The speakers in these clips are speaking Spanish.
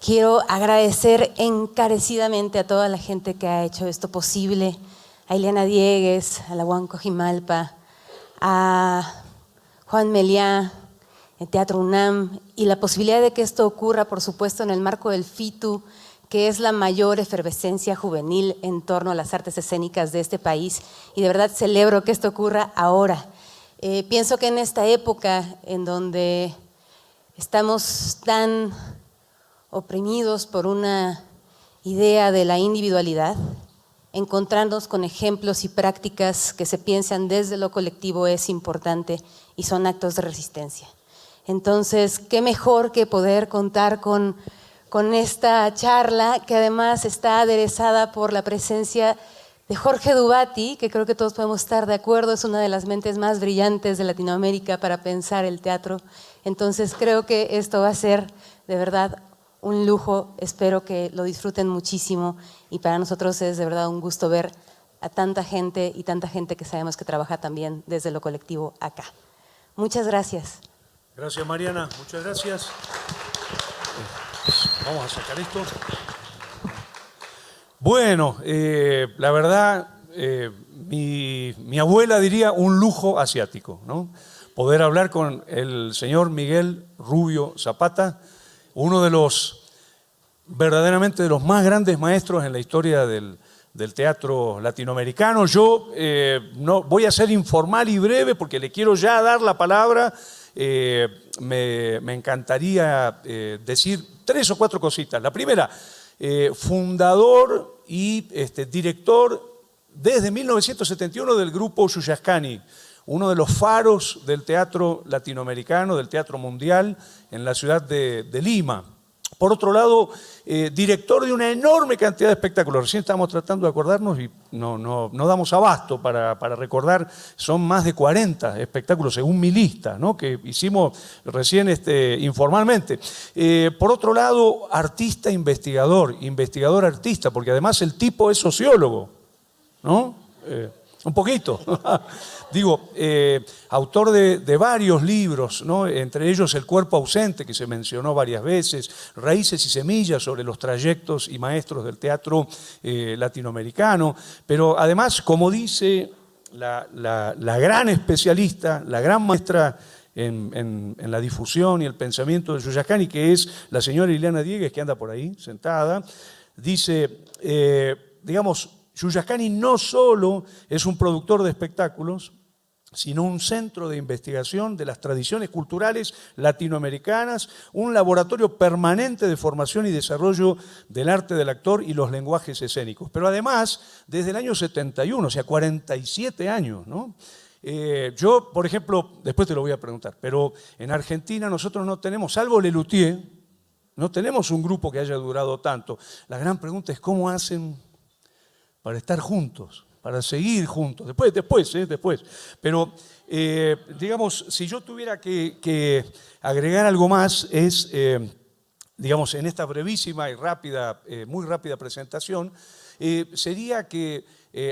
Quiero agradecer encarecidamente a toda la gente que ha hecho esto posible, a Ileana Diegues, a la Huanco Jimalpa, a Juan Meliá, el Teatro UNAM, y la posibilidad de que esto ocurra, por supuesto, en el marco del FITU, que es la mayor efervescencia juvenil en torno a las artes escénicas de este país, y de verdad celebro que esto ocurra ahora. Pienso que en esta época en donde estamos tan oprimidos por una idea de la individualidad, encontrarnos con ejemplos y prácticas que se piensan desde lo colectivo es importante y son actos de resistencia. Entonces, qué mejor que poder contar con esta charla, que además está aderezada por la presencia de Jorge Dubati, que creo que todos podemos estar de acuerdo, es una de las mentes más brillantes de Latinoamérica para pensar el teatro. Entonces, creo que esto va a ser de verdad un lujo, espero que lo disfruten muchísimo y para nosotros es de verdad un gusto ver a tanta gente y tanta gente que sabemos que trabaja también desde lo colectivo acá. Muchas gracias. Gracias, Mariana, muchas gracias. Vamos a sacar esto. Bueno, la verdad, mi abuela diría un lujo asiático, ¿no? Poder hablar con el señor Miguel Rubio Zapata, uno de los, verdaderamente de los más grandes maestros en la historia del teatro latinoamericano. Yo no, voy a ser informal y breve porque le quiero ya dar la palabra. Me encantaría decir 3 o 4 cositas. La primera, fundador y director desde 1971 del grupo Yuyascani, uno de los faros del teatro latinoamericano, del teatro mundial en la ciudad de Lima. Por otro lado, director de una enorme cantidad de espectáculos. Recién estamos tratando de acordarnos y no damos abasto para recordar. Son más de 40 espectáculos, según mi lista, ¿no? Que hicimos recién informalmente. Por otro lado, artista investigador artista, porque además el tipo es sociólogo, ¿no? Un poquito. Digo, autor de varios libros, ¿no? Entre ellos El cuerpo ausente, que se mencionó varias veces, Raíces y semillas sobre los trayectos y maestros del teatro latinoamericano, pero además, como dice la gran especialista, la gran maestra en la difusión y el pensamiento de Yuyascani, que es la señora Ileana Diegues, que anda por ahí sentada, dice, digamos, Yuyascani no solo es un productor de espectáculos, sino un centro de investigación de las tradiciones culturales latinoamericanas, un laboratorio permanente de formación y desarrollo del arte del actor y los lenguajes escénicos. Pero además, desde el año 71, o sea, 47 años, ¿no? Yo, por ejemplo, después te lo voy a preguntar, pero en Argentina nosotros no tenemos, salvo Lelutier, no tenemos un grupo que haya durado tanto. La gran pregunta es cómo hacen para estar juntos, para seguir juntos, después. Pero, digamos, si yo tuviera que agregar algo más, es, digamos, en esta brevísima y rápida, muy rápida presentación, sería que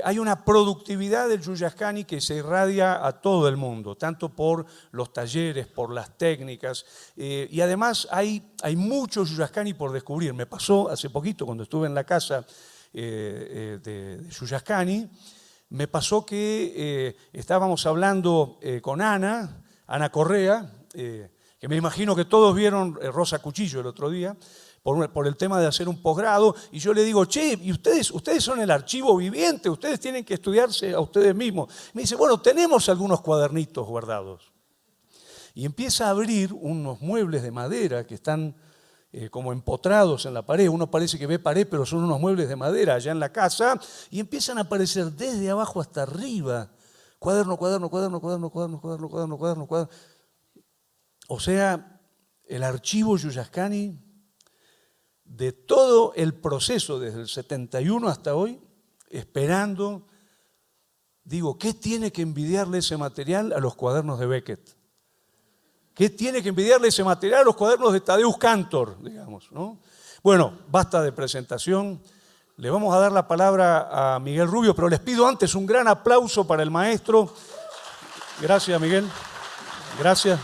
hay una productividad del Yuyascani que se irradia a todo el mundo, tanto por los talleres, por las técnicas, y además hay mucho Yuyascani por descubrir. Me pasó hace poquito, cuando estuve en la casa de Yuyascani, me pasó que estábamos hablando con Ana Correa, que me imagino que todos vieron Rosa Cuchillo el otro día, por el tema de hacer un posgrado, y yo le digo, che, y ustedes son el archivo viviente, ustedes tienen que estudiarse a ustedes mismos. Me dice, bueno, tenemos algunos cuadernitos guardados. Y empieza a abrir unos muebles de madera que están como empotrados en la pared. Uno parece que ve pared, pero son unos muebles de madera allá en la casa, y empiezan a aparecer desde abajo hasta arriba, cuaderno. O sea, el archivo Yuyascani de todo el proceso desde el 71 hasta hoy, esperando, digo, ¿qué tiene que envidiarle ese material a los cuadernos de Beckett? ¿Qué tiene que envidiarle ese material a los cuadernos de Tadeusz Kantor, digamos, ¿no? Bueno, basta de presentación. Le vamos a dar la palabra a Miguel Rubio, pero les pido antes un gran aplauso para el maestro. Gracias, Miguel. Gracias.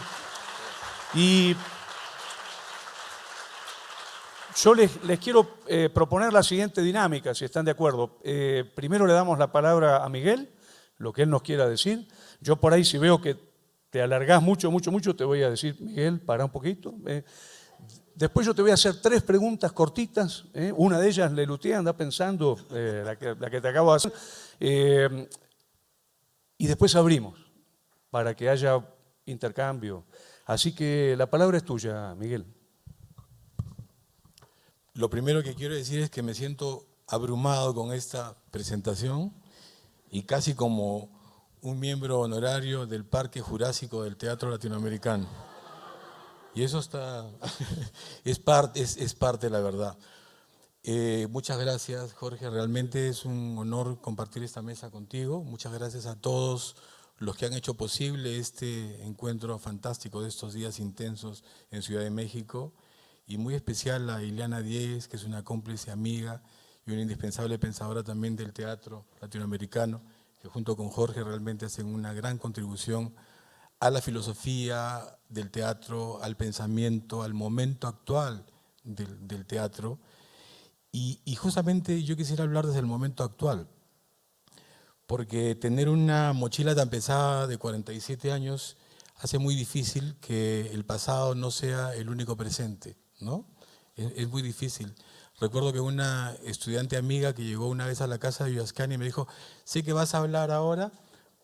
Y Yo les quiero proponer la siguiente dinámica, si están de acuerdo. Primero le damos la palabra a Miguel, lo que él nos quiera decir. Yo por ahí, si veo que te alargás mucho, te voy a decir, Miguel, para un poquito. Después yo te voy a hacer 3 preguntas cortitas. Una de ellas, Lelutier, anda pensando, la que te acabo de hacer. Y después abrimos para que haya intercambio. Así que la palabra es tuya, Miguel. Lo primero que quiero decir es que me siento abrumado con esta presentación y casi como un miembro honorario del Parque Jurásico del Teatro Latinoamericano. Y eso está, es parte de la verdad. Muchas gracias, Jorge. Realmente es un honor compartir esta mesa contigo. Muchas gracias a todos los que han hecho posible este encuentro fantástico de estos días intensos en Ciudad de México. Y muy especial a Ileana Diegues, que es una cómplice amiga y una indispensable pensadora también del teatro latinoamericano, que junto con Jorge realmente hacen una gran contribución a la filosofía del teatro, al pensamiento, al momento actual del teatro. Y justamente yo quisiera hablar desde el momento actual, porque tener una mochila tan pesada de 47 años hace muy difícil que el pasado no sea el único presente, ¿no? Es muy difícil. Recuerdo que una estudiante amiga que llegó una vez a la casa de Yuyascani me dijo, sé que vas a hablar ahora,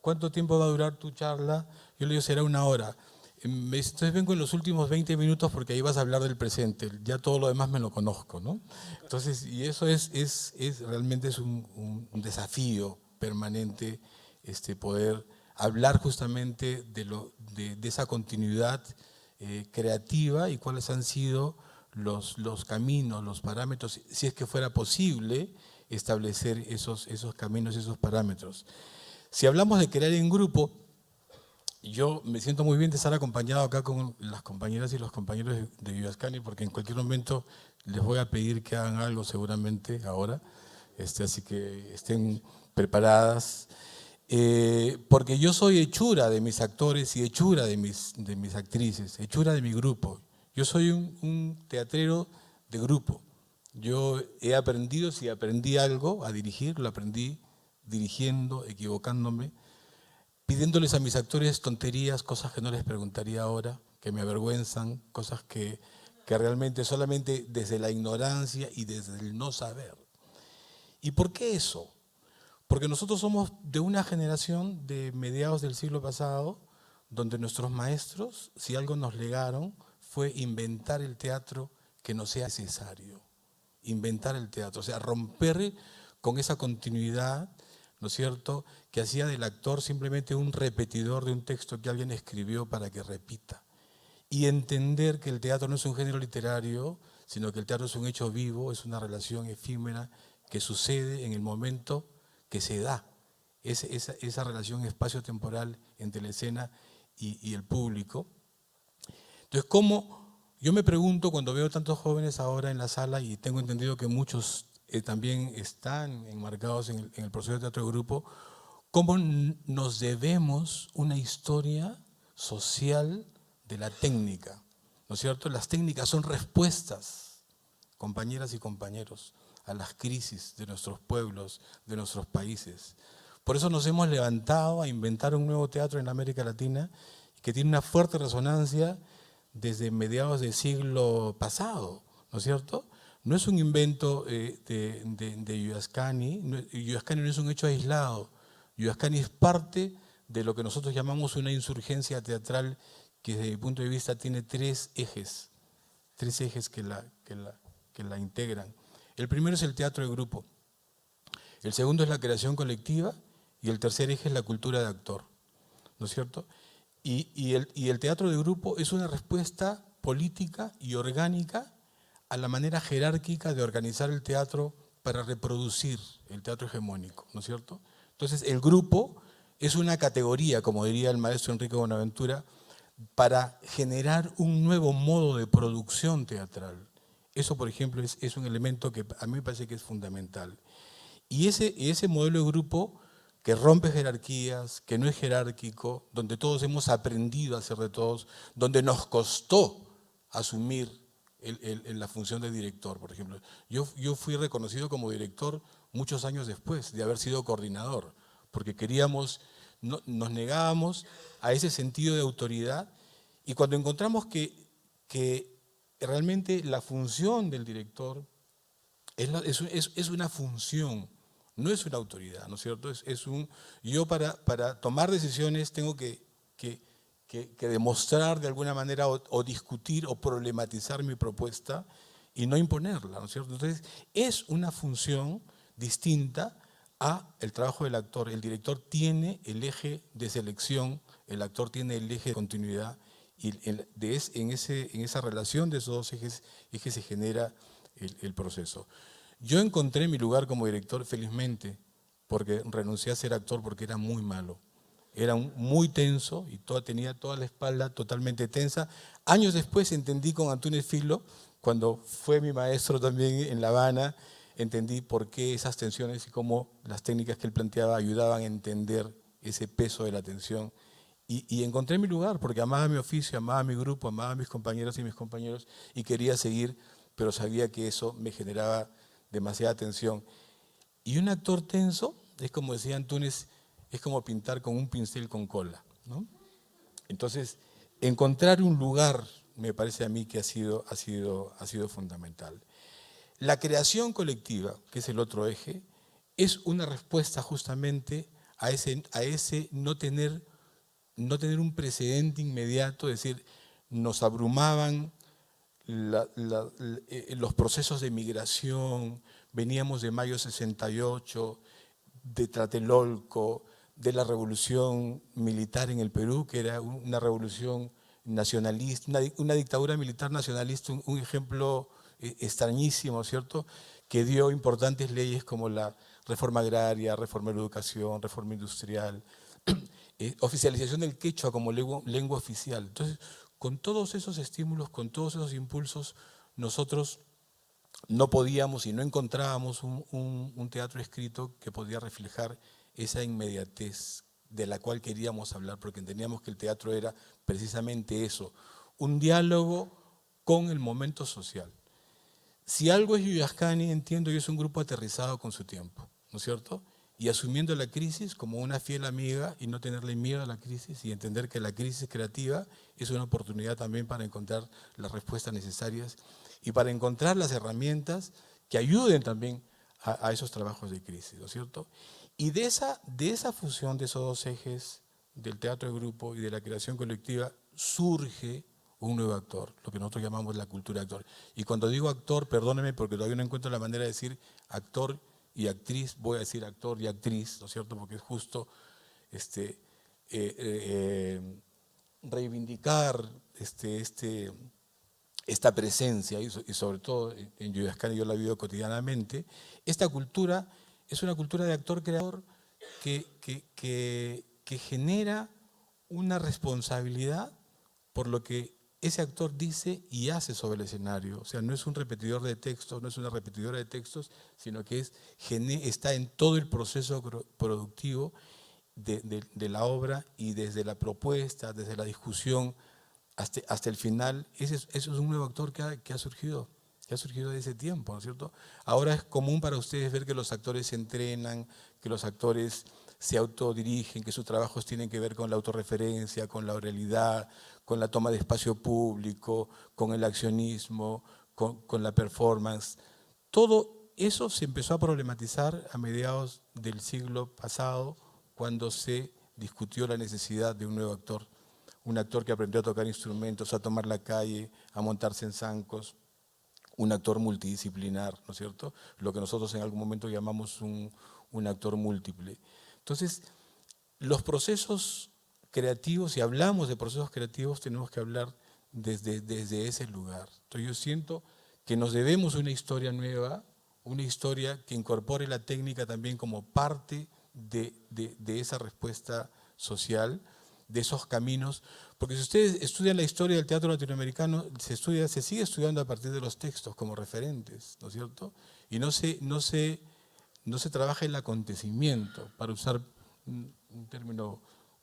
¿cuánto tiempo va a durar tu charla? Yo le digo, será 1 hora. Me dice, entonces vengo en los últimos 20 minutos porque ahí vas a hablar del presente, ya todo lo demás me lo conozco, ¿no? Entonces, y eso realmente es un desafío permanente, poder hablar justamente de esa continuidad creativa y cuáles han sido los caminos, los parámetros, si es que fuera posible establecer esos caminos, esos parámetros. Si hablamos de crear en grupo, yo me siento muy bien de estar acompañado acá con las compañeras y los compañeros de Yuyascani, porque en cualquier momento les voy a pedir que hagan algo seguramente ahora, así que estén preparadas. Porque yo soy hechura de mis actores y hechura de mis actrices, hechura de mi grupo. Yo soy un teatrero de grupo. Yo he aprendido, si aprendí algo a dirigir, lo aprendí dirigiendo, equivocándome, pidiéndoles a mis actores tonterías, cosas que no les preguntaría ahora, que me avergüenzan, cosas que realmente solamente desde la ignorancia y desde el no saber. ¿Y por qué eso? Porque nosotros somos de una generación de mediados del siglo pasado, donde nuestros maestros, si algo nos legaron, fue inventar el teatro que no sea necesario. Inventar el teatro, o sea, romper con esa continuidad, ¿no es cierto?, que hacía del actor simplemente un repetidor de un texto que alguien escribió para que repita. Y entender que el teatro no es un género literario, sino que el teatro es un hecho vivo, es una relación efímera que sucede en el momento que se da, esa relación espacio-temporal entre la escena y el público. Entonces, yo me pregunto cuando veo tantos jóvenes ahora en la sala, y tengo entendido que muchos también están enmarcados en el proceso de teatro de grupo, ¿cómo nos debemos una historia social de la técnica? ¿No es cierto? Las técnicas son respuestas, compañeras y compañeros, a las crisis de nuestros pueblos, de nuestros países. Por eso nos hemos levantado a inventar un nuevo teatro en América Latina que tiene una fuerte resonancia desde mediados del siglo pasado, ¿no es cierto? No es un invento de Yuyascani. Yuyascani no es un hecho aislado. Yuyascani es parte de lo que nosotros llamamos una insurgencia teatral que desde mi punto de vista tiene 3 ejes que la integran. El primero es el teatro de grupo, el segundo es la creación colectiva y el tercer eje es la cultura de actor, ¿no es cierto? Y el teatro de grupo es una respuesta política y orgánica a la manera jerárquica de organizar el teatro para reproducir el teatro hegemónico, ¿no es cierto? Entonces el grupo es una categoría, como diría el maestro Enrique Bonaventura, para generar un nuevo modo de producción teatral. Eso, por ejemplo, es un elemento que a mí me parece que es fundamental. Y ese modelo de grupo que rompe jerarquías, que no es jerárquico, donde todos hemos aprendido a hacer de todos, donde nos costó asumir la función de director, por ejemplo. Yo fui reconocido como director muchos años después de haber sido coordinador, porque nos negábamos a ese sentido de autoridad, y cuando encontramos que realmente la función del director es una función, no es una autoridad, ¿no es cierto? Yo para tomar decisiones tengo que demostrar de alguna manera o discutir o problematizar mi propuesta y no imponerla, ¿no es cierto? Entonces, es una función distinta a el trabajo del actor. El director tiene el eje de selección, el actor tiene el eje de continuidad, y en esa relación de esos dos ejes es que se genera el proceso. Yo encontré mi lugar como director, felizmente, porque renuncié a ser actor porque era muy malo. Era muy tenso y tenía toda la espalda totalmente tensa. Años después entendí con Antúnez Filo, cuando fue mi maestro también en La Habana, entendí por qué esas tensiones y cómo las técnicas que él planteaba ayudaban a entender ese peso de la tensión. Y encontré mi lugar, porque amaba mi oficio, amaba mi grupo, amaba a mis compañeras y mis compañeros, y quería seguir, pero sabía que eso me generaba demasiada tensión. Y un actor tenso, es como decía Antúnez, es como pintar con un pincel con cola, ¿no? Entonces, encontrar un lugar me parece a mí que ha sido fundamental. La creación colectiva, que es el otro eje, es una respuesta justamente a ese no tener un precedente inmediato, es decir, nos abrumaban los procesos de migración, veníamos de Mayo 68, de Tlatelolco, de la revolución militar en el Perú, que era una revolución nacionalista, una dictadura militar nacionalista, un ejemplo extrañísimo, ¿cierto?, que dio importantes leyes como la reforma agraria, reforma de la educación, reforma industrial, oficialización del quechua como lengua oficial. Entonces, con todos esos estímulos, con todos esos impulsos, nosotros no podíamos y no encontrábamos un teatro escrito que podía reflejar esa inmediatez de la cual queríamos hablar, porque entendíamos que el teatro era precisamente eso, un diálogo con el momento social. Si algo es Yuyascani, entiendo yo, es un grupo aterrizado con su tiempo, ¿no es cierto? Y asumiendo la crisis como una fiel amiga y no tenerle miedo a la crisis y entender que la crisis creativa es una oportunidad también para encontrar las respuestas necesarias y para encontrar las herramientas que ayuden también a esos trabajos de crisis, ¿no es cierto? Y de esa fusión de esos dos ejes, del teatro de grupo y de la creación colectiva, surge un nuevo actor, lo que nosotros llamamos la cultura de actor. Y cuando digo actor, perdónenme porque todavía no encuentro la manera de decir actor y actriz, voy a decir actor y actriz, ¿no es cierto? Porque es justo reivindicar esta presencia, y sobre todo en Yuyascani yo la vivo cotidianamente. Esta cultura es una cultura de actor-creador que genera una responsabilidad por lo que ese actor dice y hace sobre el escenario. O sea, no es un repetidor de textos, no es una repetidora de textos, sino que está en todo el proceso productivo de la obra, y desde la propuesta, desde la discusión hasta el final. Eso es un nuevo actor que ha surgido de ese tiempo, ¿no es cierto? Ahora es común para ustedes ver que los actores se entrenan, que los actores se autodirigen, que sus trabajos tienen que ver con la autorreferencia, con la oralidad, con la toma de espacio público, con el accionismo, con la performance. Todo eso se empezó a problematizar a mediados del siglo pasado, cuando se discutió la necesidad de un nuevo actor, un actor que aprendió a tocar instrumentos, a tomar la calle, a montarse en zancos, un actor multidisciplinar, ¿no es cierto? Lo que nosotros en algún momento llamamos un actor múltiple. Entonces, los procesos creativos, si hablamos de procesos creativos, tenemos que hablar desde ese lugar. Entonces, yo siento que nos debemos una historia nueva, una historia que incorpore la técnica también como parte de esa respuesta social, de esos caminos, porque si ustedes estudian la historia del teatro latinoamericano, se sigue estudiando a partir de los textos como referentes, ¿no es cierto? Y no se trabaja el acontecimiento, para usar un término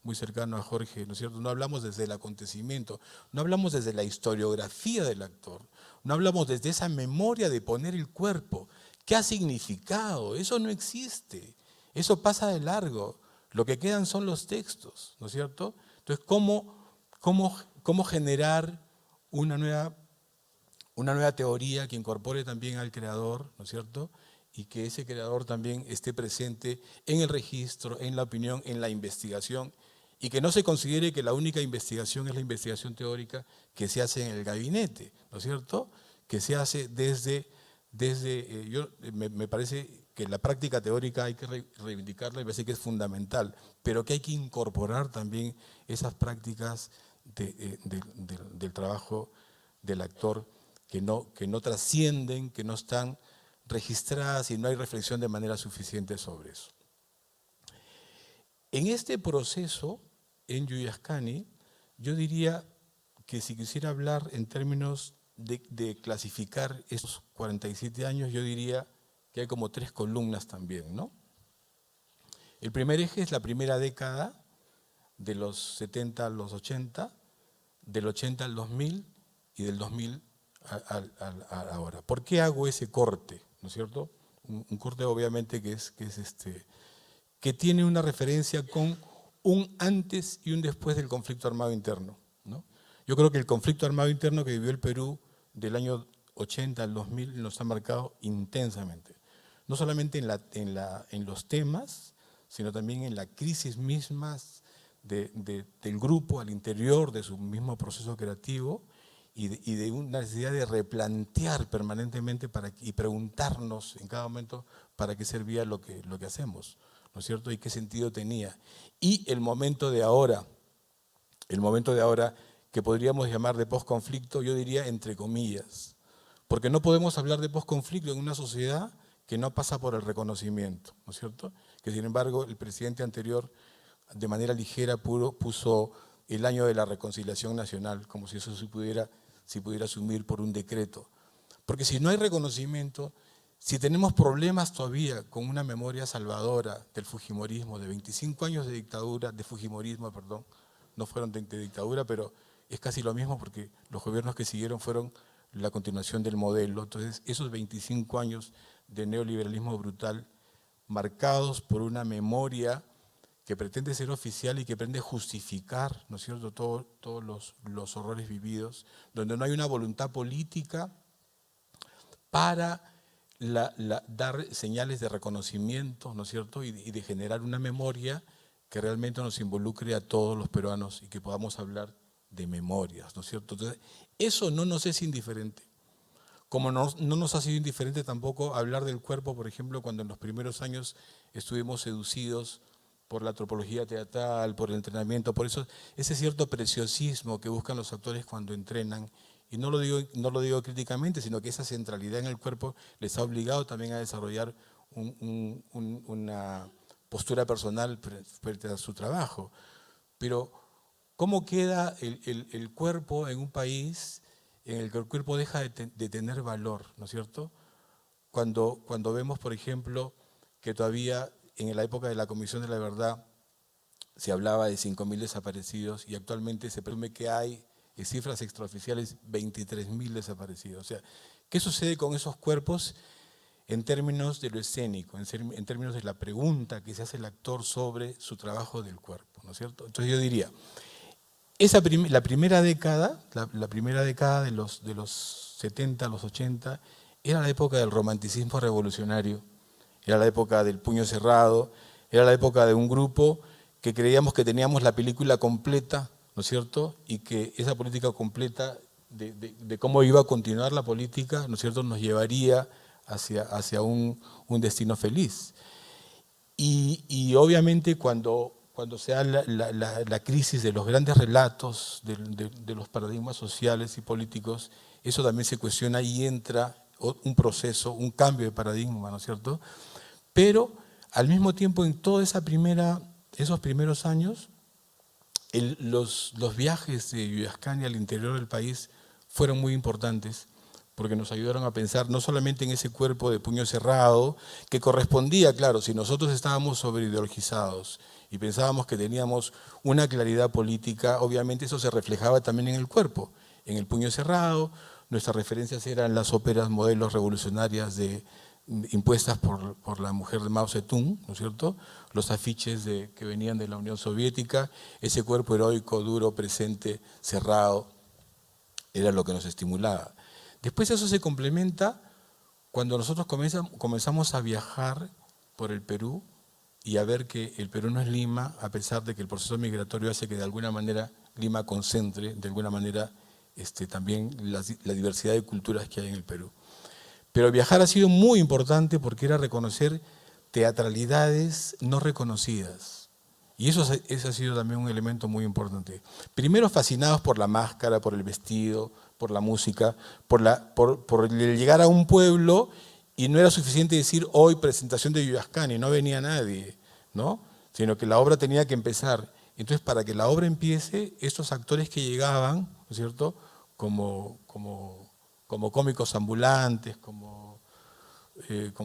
muy cercano a Jorge, ¿no es cierto? No hablamos desde el acontecimiento, no hablamos desde la historiografía del actor, no hablamos desde esa memoria de poner el cuerpo. ¿Qué ha significado? Eso no existe, eso pasa de largo. Lo que quedan son los textos, ¿no es cierto? Entonces, ¿cómo generar una nueva teoría que incorpore también al creador, ¿no es cierto? Y que ese creador también esté presente en el registro, en la opinión, en la investigación, y que no se considere que la única investigación es la investigación teórica que se hace en el gabinete, ¿no es cierto? Que se hace me parece que la práctica teórica hay que reivindicarla y me parece que es fundamental, pero que hay que incorporar también esas prácticas del trabajo del actor que no trascienden, que no están registradas y no hay reflexión de manera suficiente sobre eso. En este proceso, en Yuyascani, yo diría que si quisiera hablar en términos de clasificar estos 47 años, yo diría que hay como 3 columnas también, ¿no? El primer eje es la primera década, de los 70 a los 80, del 80 al 2000 y del 2000 a ahora. ¿Por qué hago ese corte? ¿No es cierto? Un corte obviamente que tiene una referencia con un antes y un después del conflicto armado interno, ¿no? Yo creo que el conflicto armado interno que vivió el Perú del año 80 al 2000 nos ha marcado intensamente, no solamente en los temas, sino también en la crisis mismas del grupo al interior de su mismo proceso creativo y de una necesidad de replantear permanentemente y preguntarnos en cada momento para qué servía lo que hacemos, ¿no es cierto? Y qué sentido tenía. Y el momento de ahora que podríamos llamar de posconflicto, yo diría entre comillas, porque no podemos hablar de posconflicto en una sociedad que no pasa por el reconocimiento, ¿no es cierto? Que sin embargo el presidente anterior de manera ligera puso el año de la reconciliación nacional, como si eso se pudiera asumir por un decreto. Porque si no hay reconocimiento, si tenemos problemas todavía con una memoria salvadora del fujimorismo, de 25 años de dictadura, de fujimorismo, perdón, no fueron de dictadura, pero es casi lo mismo porque los gobiernos que siguieron fueron la continuación del modelo. Entonces, esos 25 años de neoliberalismo brutal, marcados por una memoria que pretende ser oficial y que pretende justificar, ¿no es cierto?, todos los horrores vividos, donde no hay una voluntad política para dar señales de reconocimiento, ¿no es cierto?, y de generar una memoria que realmente nos involucre a todos los peruanos y que podamos hablar de memorias, ¿no es cierto? Entonces, eso no nos es indiferente. Como no nos ha sido indiferente tampoco hablar del cuerpo, por ejemplo, cuando en los primeros años estuvimos seducidos por la antropología teatral, por el entrenamiento, por eso ese cierto preciosismo que buscan los actores cuando entrenan. Y no lo digo críticamente, sino que esa centralidad en el cuerpo les ha obligado también a desarrollar una postura personal frente a su trabajo. Pero, ¿cómo queda el cuerpo en un país en el que el cuerpo deja de tener valor, ¿no es cierto? Cuando vemos, por ejemplo, que todavía en la época de la Comisión de la Verdad se hablaba de 5.000 desaparecidos y actualmente se presume que hay cifras extraoficiales 23.000 desaparecidos. O sea, ¿qué sucede con esos cuerpos en términos de lo escénico, en términos de la pregunta que se hace el actor sobre su trabajo del cuerpo, ¿no es cierto? Entonces yo diría, la primera década de los 70 a los 80 era la época del romanticismo revolucionario, era la época del puño cerrado, era la época de un grupo que creíamos que teníamos la película completa, ¿no es cierto? Y que esa política completa de cómo iba a continuar la política, ¿no es cierto?, nos llevaría hacia un destino feliz. Y obviamente cuando se da la crisis de los grandes relatos, de los paradigmas sociales y políticos, eso también se cuestiona y entra un proceso, un cambio de paradigma, ¿no es cierto? Pero al mismo tiempo en toda esos primeros años, los viajes de Yuyascani al interior del país fueron muy importantes porque nos ayudaron a pensar no solamente en ese cuerpo de puño cerrado que correspondía, claro, si nosotros estábamos sobreideologizados y pensábamos que teníamos una claridad política, obviamente eso se reflejaba también en el cuerpo, en el puño cerrado. Nuestras referencias eran las óperas modelos revolucionarias impuestas por la mujer de Mao Zedong, ¿no es cierto? Los afiches que venían de la Unión Soviética, ese cuerpo heroico, duro, presente, cerrado, era lo que nos estimulaba. Después eso se complementa cuando nosotros comenzamos a viajar por el Perú y a ver que el Perú no es Lima, a pesar de que el proceso migratorio hace que de alguna manera Lima concentre, de alguna manera, también la diversidad de culturas que hay en el Perú. Pero viajar ha sido muy importante porque era reconocer teatralidades no reconocidas. Y ese ha sido también un elemento muy importante. Primero fascinados por la máscara, por el vestido, por la música, por el llegar a un pueblo y no era suficiente decir hoy presentación de Yuyascani, no venía nadie, ¿no? Sino que la obra tenía que empezar. Entonces, para que la obra empiece, estos actores que llegaban, ¿no es cierto?, como cómicos ambulantes, como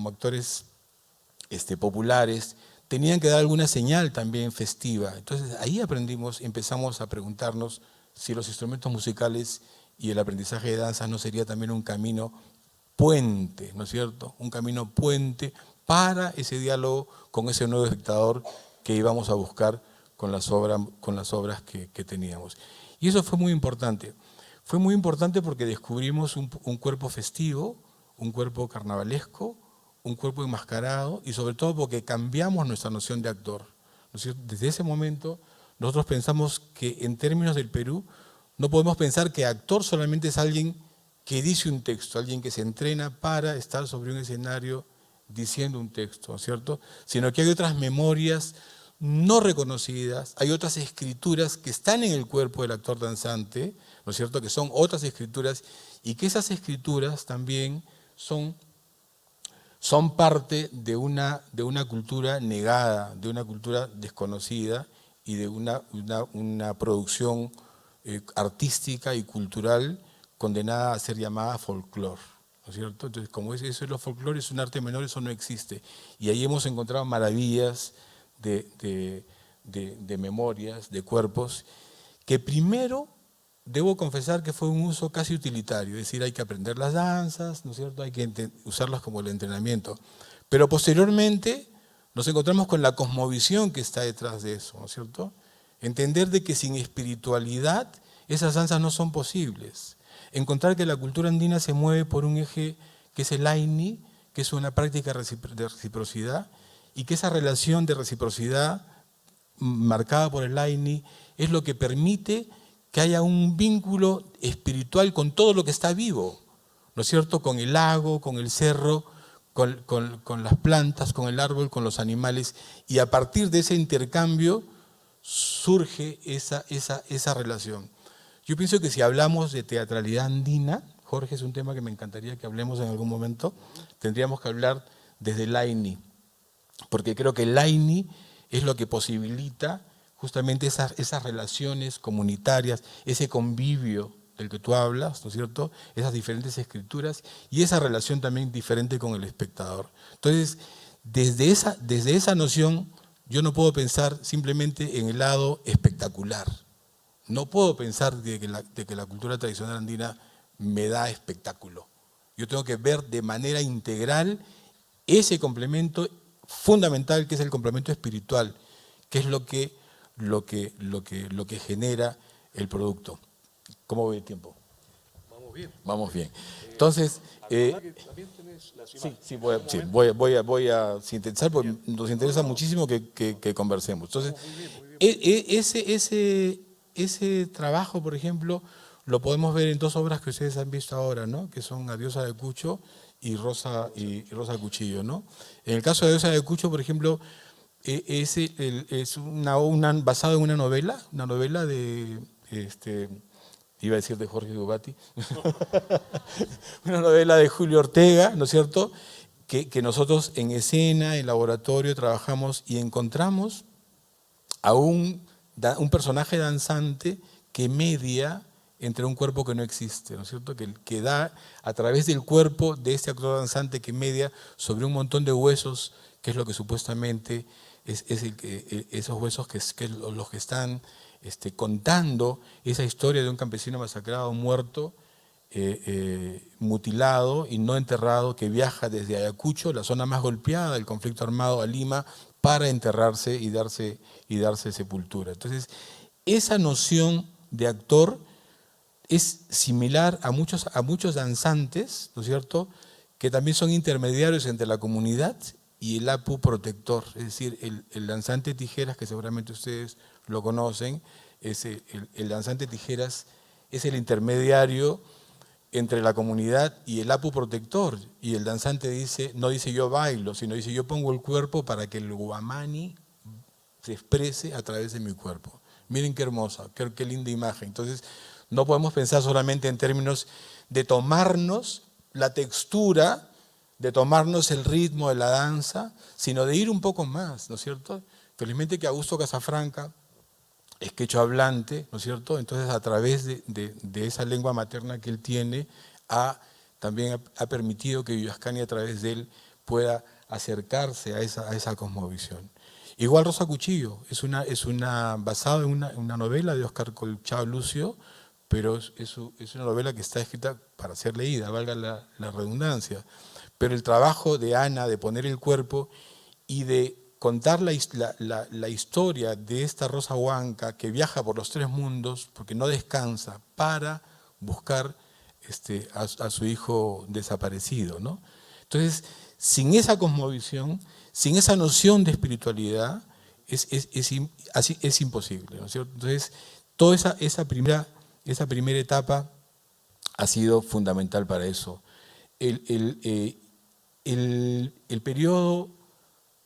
actores populares, tenían que dar alguna señal también festiva. Entonces ahí empezamos a preguntarnos si los instrumentos musicales y el aprendizaje de danza no sería también un camino puente, ¿no es cierto? Un camino puente para ese diálogo con ese nuevo espectador que íbamos a buscar con las obras que teníamos. Y eso fue muy importante. Fue muy importante porque descubrimos un cuerpo festivo, un cuerpo carnavalesco, un cuerpo enmascarado y sobre todo porque cambiamos nuestra noción de actor, ¿no es cierto? Desde ese momento nosotros pensamos que en términos del Perú no podemos pensar que actor solamente es alguien que dice un texto, alguien que se entrena para estar sobre un escenario diciendo un texto, ¿no es cierto? Sino que hay otras memorias no reconocidas, hay otras escrituras que están en el cuerpo del actor danzante, ¿no es cierto?, que son otras escrituras y que esas escrituras también son parte de una cultura negada, de una cultura desconocida y de una producción artística y cultural condenada a ser llamada folclore, ¿no es cierto? Entonces, como eso es lo folclore, es un arte menor, eso no existe. Y ahí hemos encontrado maravillas de memorias, de cuerpos, que primero debo confesar que fue un uso casi utilitario, es decir, hay que aprender las danzas, ¿no es cierto? Hay que usarlas como el entrenamiento. Pero posteriormente nos encontramos con la cosmovisión que está detrás de eso, ¿no es cierto? Entender de que sin espiritualidad esas danzas no son posibles. Encontrar que la cultura andina se mueve por un eje que es el Aini, que es una práctica de reciprocidad, y que esa relación de reciprocidad marcada por el Aini es lo que permite que haya un vínculo espiritual con todo lo que está vivo, ¿no es cierto? Con el lago, con el cerro, con las plantas, con el árbol, con los animales, y a partir de ese intercambio surge esa relación. Yo pienso que si hablamos de teatralidad andina, Jorge, es un tema que me encantaría que hablemos en algún momento, tendríamos que hablar desde el Aini, porque creo que el Aini es lo que posibilita justamente esas relaciones comunitarias, ese convivio del que tú hablas, ¿no es cierto? Esas diferentes escrituras y esa relación también diferente con el espectador. Entonces, desde esa noción, yo no puedo pensar simplemente en el lado espectacular. No puedo pensar de que la cultura tradicional andina me da espectáculo. Yo tengo que ver de manera integral ese complemento fundamental que es el complemento espiritual, que es lo que genera el producto. ¿Cómo ve el tiempo? Vamos bien. Vamos bien. Entonces, voy a sintetizar porque nos interesa muchísimo que conversemos. Entonces, ese trabajo, por ejemplo, lo podemos ver en dos obras que ustedes han visto ahora, ¿no? Que son Adiós Ayacucho y Rosa Cuchillo, ¿no? En el caso de Adiós Ayacucho, por ejemplo, es basado en una novela de, iba a decir de Jorge Gubati, una novela de Julio Ortega, ¿no es cierto?, que nosotros en escena, en laboratorio, trabajamos y encontramos a un personaje danzante que media entre un cuerpo que no existe, ¿no es cierto?, que da a través del cuerpo de este actor danzante que media sobre un montón de huesos, que es lo que supuestamente esos huesos que los que están contando esa historia de un campesino masacrado, muerto, mutilado y no enterrado, que viaja desde Ayacucho, la zona más golpeada del conflicto armado, a Lima, para enterrarse y darse sepultura. Entonces, esa noción de actor es similar a muchos danzantes, ¿no es cierto?, que también son intermediarios entre la comunidad y el apu protector. Es decir, el danzante tijeras, que seguramente ustedes lo conocen, el danzante tijeras es el intermediario entre la comunidad y el apu protector. Y el danzante no dice yo bailo, sino dice yo pongo el cuerpo para que el guamani se exprese a través de mi cuerpo. Miren qué hermosa, qué linda imagen. Entonces, no podemos pensar solamente en términos de tomarnos la textura, de tomarnos el ritmo de la danza, sino de ir un poco más, ¿no es cierto? Felizmente que Augusto Casafranca es quechua hablante, ¿no es cierto? Entonces, a través de esa lengua materna que él tiene, también ha permitido que Yuyascani a través de él pueda acercarse a esa cosmovisión. Igual Rosa Cuchillo, basada en una novela de Óscar Colchado Lucio, pero es una novela que está escrita para ser leída, valga la redundancia. Pero el trabajo de Ana de poner el cuerpo y de contar la historia de esta Rosa Huanca que viaja por los 3 mundos, porque no descansa, para buscar a su hijo desaparecido, ¿no? Entonces, sin esa cosmovisión, sin esa noción de espiritualidad, es imposible, ¿no es cierto? Entonces, toda esa primera etapa ha sido fundamental para eso. El periodo,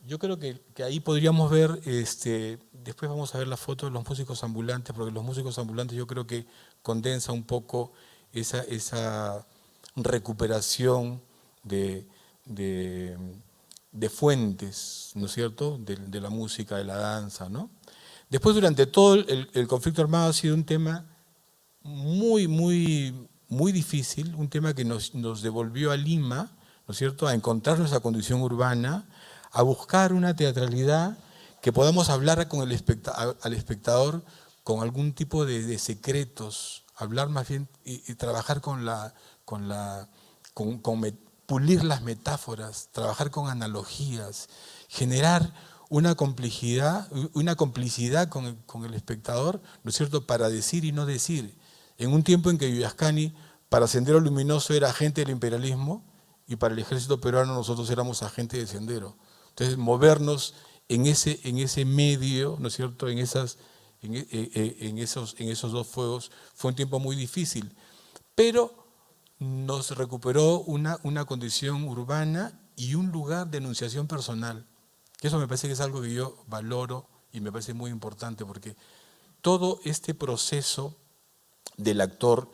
yo creo que ahí podríamos ver, después vamos a ver la foto de los músicos ambulantes, porque los músicos ambulantes yo creo que condensa un poco esa recuperación de fuentes, ¿no es cierto?, de la música, de la danza, ¿no? Después, durante todo el conflicto armado ha sido un tema muy, muy, muy difícil, un tema que nos devolvió a Lima, ¿no es cierto?, a encontrar nuestra condición urbana, a buscar una teatralidad que podamos hablar al espectador con algún tipo de secretos, hablar más bien y trabajar pulir las metáforas, trabajar con analogías, generar una complicidad con el espectador, ¿no es cierto?, para decir y no decir. En un tiempo en que Yuyascani, para Sendero Luminoso, era agente del imperialismo, y para el ejército peruano nosotros éramos agentes de Sendero. Entonces, movernos en ese medio, ¿no es cierto?, en esos 2 fuegos, fue un tiempo muy difícil. Pero nos recuperó una condición urbana y un lugar de enunciación personal. Que eso me parece que es algo que yo valoro y me parece muy importante, porque todo este proceso del actor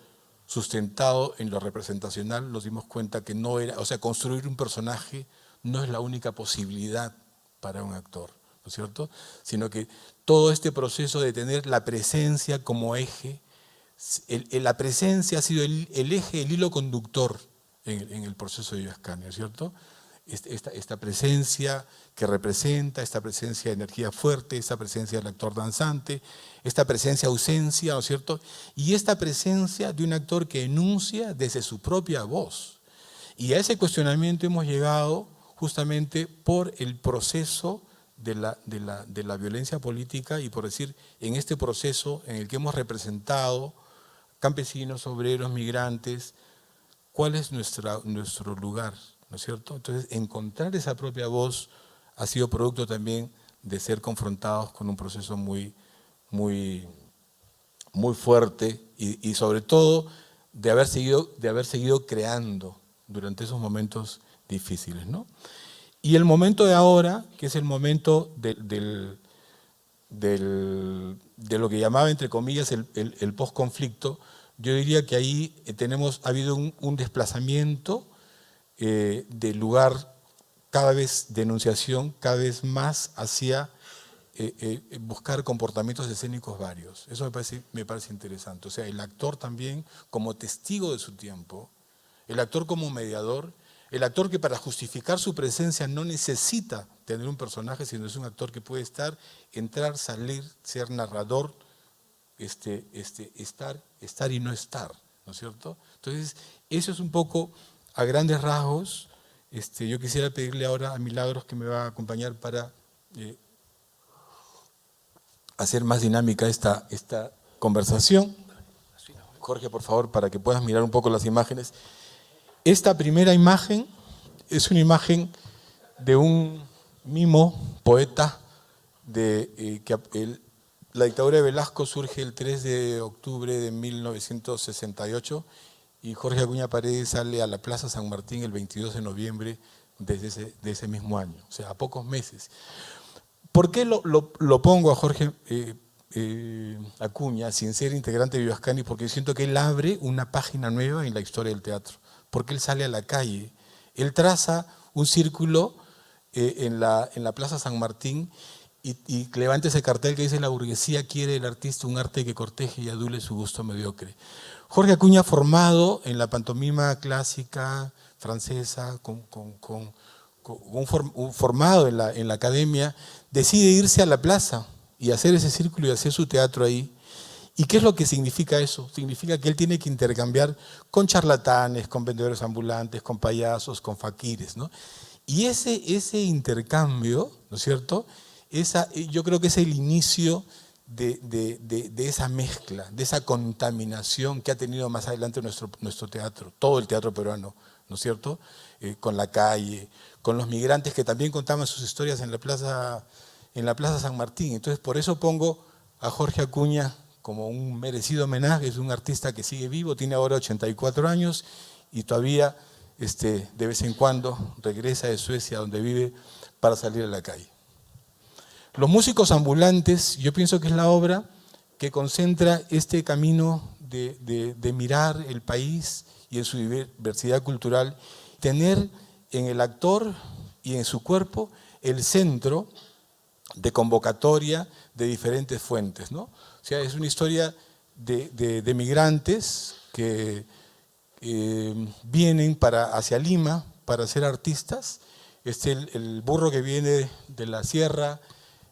sustentado en lo representacional, nos dimos cuenta que no era, o sea, construir un personaje no es la única posibilidad para un actor, ¿no es cierto? Sino que todo este proceso de tener la presencia como eje, la presencia ha sido el eje, el hilo conductor en el proceso de Yuyascani, ¿no es cierto? Esta presencia que representa, esta presencia de energía fuerte, esta presencia del actor danzante, esta presencia ausencia, ¿no es cierto? Y esta presencia de un actor que enuncia desde su propia voz. Y a ese cuestionamiento hemos llegado justamente por el proceso de la violencia política y por decir, en este proceso en el que hemos representado campesinos, obreros, migrantes, ¿cuál es nuestro lugar? ¿No es cierto? Entonces, encontrar esa propia voz ha sido producto también de ser confrontados con un proceso muy, muy, muy fuerte y sobre todo de haber seguido creando durante esos momentos difíciles, ¿no? Y el momento de ahora, que es el momento de lo que llamaba, entre comillas, el post-conflicto, yo diría que ahí ha habido un desplazamiento del lugar cada vez de enunciación, cada vez más hacia buscar comportamientos escénicos varios. Eso me parece interesante. O sea, el actor también como testigo de su tiempo, el actor como mediador, El actor que para justificar su presencia no necesita tener un personaje, sino es un actor que puede entrar, salir, ser narrador, estar y no estar, ¿no es cierto? Entonces, eso es un poco, a grandes rasgos. Yo quisiera pedirle ahora a Milagros que me va a acompañar para hacer más dinámica esta conversación. Jorge, por favor, para que puedas mirar un poco las imágenes. Esta primera imagen es una imagen de un mimo poeta la dictadura de Velasco surge el 3 de octubre de 1968 y Jorge Acuña Paredes sale a la Plaza San Martín el 22 de noviembre de ese mismo año, o sea, a pocos meses. ¿Por qué lo pongo a Jorge Acuña sin ser integrante de Vivascani? Porque siento que él abre una página nueva en la historia del teatro, porque él sale a la calle, él traza un círculo en la Plaza San Martín y levanta ese cartel que dice: la burguesía quiere del artista un arte que corteje y adule su gusto mediocre. Jorge Acuña, formado en la pantomima clásica francesa, formado en la academia, decide irse a la plaza y hacer ese círculo y hacer su teatro ahí. ¿Y qué es lo que significa eso? Significa que él tiene que intercambiar con charlatanes, con vendedores ambulantes, con payasos, con faquires, ¿no? Y ese intercambio, ¿no es cierto?, yo creo que es el inicio de esa mezcla, de esa contaminación que ha tenido más adelante nuestro teatro, todo el teatro peruano, ¿no es cierto?, con la calle, con los migrantes que también contaban sus historias en la Plaza San Martín. Entonces, por eso pongo a Jorge Acuña como un merecido homenaje. Es un artista que sigue vivo, tiene ahora 84 años y todavía de vez en cuando regresa de Suecia, donde vive, para salir a la calle. Los músicos ambulantes, yo pienso que es la obra que concentra este camino de mirar el país y en su diversidad cultural, tener en el actor y en su cuerpo el centro de convocatoria de diferentes fuentes, ¿no? O sea, es una historia de migrantes que vienen hacia Lima para ser artistas. El burro que viene de la sierra,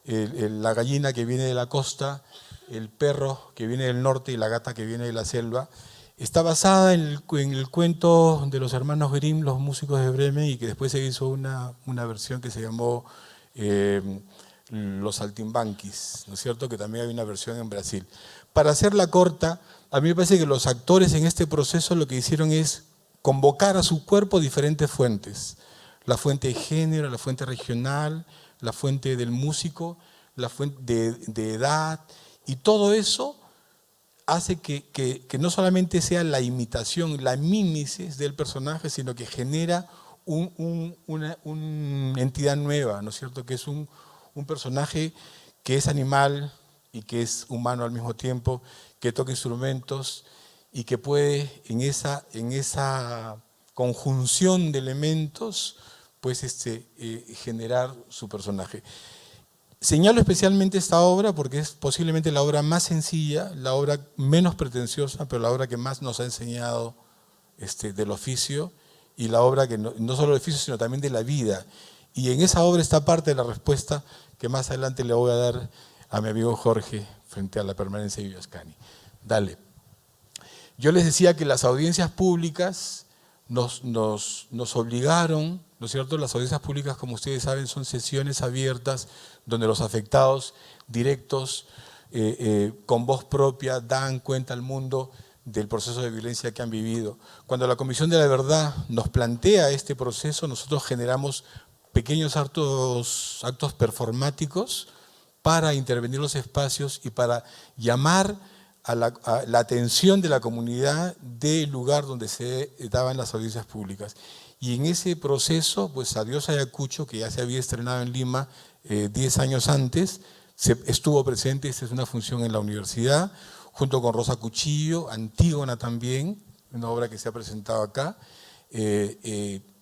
la gallina que viene de la costa, el perro que viene del norte y la gata que viene de la selva. Está basada en el cuento de los hermanos Grimm, los músicos de Bremen, y que después se hizo una versión que se llamó Los Saltimbanquis, ¿no es cierto?, que también hay una versión en Brasil. Para hacerla corta, a mí me parece que los actores en este proceso lo que hicieron es convocar a su cuerpo diferentes fuentes. La fuente de género, la fuente regional, la fuente del músico, la fuente de edad, y todo eso hace que no solamente sea la imitación, la mímesis del personaje, sino que genera una entidad nueva, ¿no es cierto?, que es un personaje que es animal y que es humano al mismo tiempo, que toca instrumentos y que puede en esa conjunción de elementos pues generar su personaje. Señalo especialmente esta obra porque es posiblemente la obra más sencilla, la obra menos pretenciosa, pero la obra que más nos ha enseñado del oficio, y la obra que no solo del oficio, sino también de la vida. Y en esa obra está parte de la respuesta que más adelante le voy a dar a mi amigo Jorge frente a la permanencia de Vivascani. Dale. Yo les decía que las audiencias públicas nos obligaron, ¿no es cierto? Las audiencias públicas, como ustedes saben, son sesiones abiertas donde los afectados directos, con voz propia, dan cuenta al mundo del proceso de violencia que han vivido. Cuando la Comisión de la Verdad nos plantea este proceso, nosotros generamos pequeños actos performáticos para intervenir los espacios y para llamar a la atención de la comunidad del lugar donde se daban las audiencias públicas. Y en ese proceso, pues Adiós Ayacucho, que ya se había estrenado en Lima 10 años antes, estuvo presente. Esta es una función en la universidad, junto con Rosa Cuchillo, Antígona también, una obra que se ha presentado acá,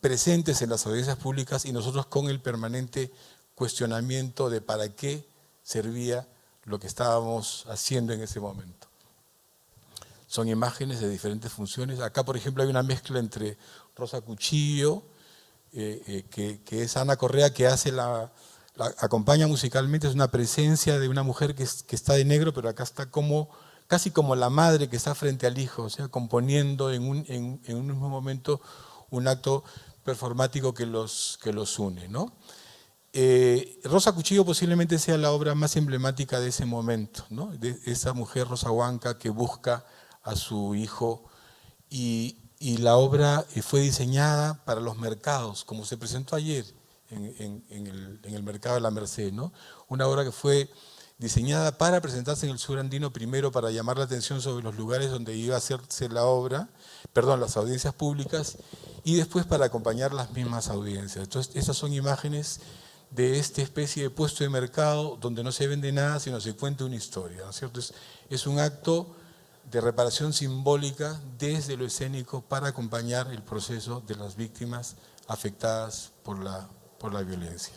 presentes en las audiencias públicas, y nosotros con el permanente cuestionamiento de para qué servía lo que estábamos haciendo en ese momento. Son imágenes de diferentes funciones. Acá, por ejemplo, hay una mezcla entre Rosa Cuchillo que es Ana Correa, que hace acompaña musicalmente. Es una presencia de una mujer que está de negro, pero acá está casi como la madre que está frente al hijo, o sea, componiendo en un mismo momento un acto performático que los une, ¿no? Rosa Cuchillo posiblemente sea la obra más emblemática de ese momento, ¿no? De esa mujer Rosa Huanca que busca a su hijo, y la obra fue diseñada para los mercados, como se presentó ayer en el mercado de la Merced, ¿no? Una obra que fue diseñada para presentarse en el sur andino, primero para llamar la atención sobre los lugares donde iba a hacerse la obra, las audiencias públicas, y después para acompañar las mismas audiencias. Entonces, esas son imágenes de esta especie de puesto de mercado donde no se vende nada, sino se cuenta una historia, ¿no es cierto? Es un acto de reparación simbólica desde lo escénico para acompañar el proceso de las víctimas afectadas por la violencia.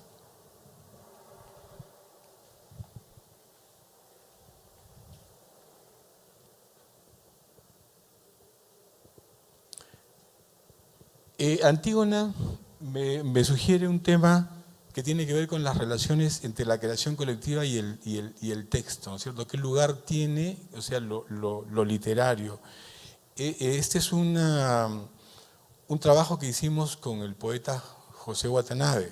Antígona me sugiere un tema que tiene que ver con las relaciones entre la creación colectiva y el texto, ¿no es cierto? ¿Qué lugar tiene, o sea, lo literario? Este es un trabajo que hicimos con el poeta José Watanabe,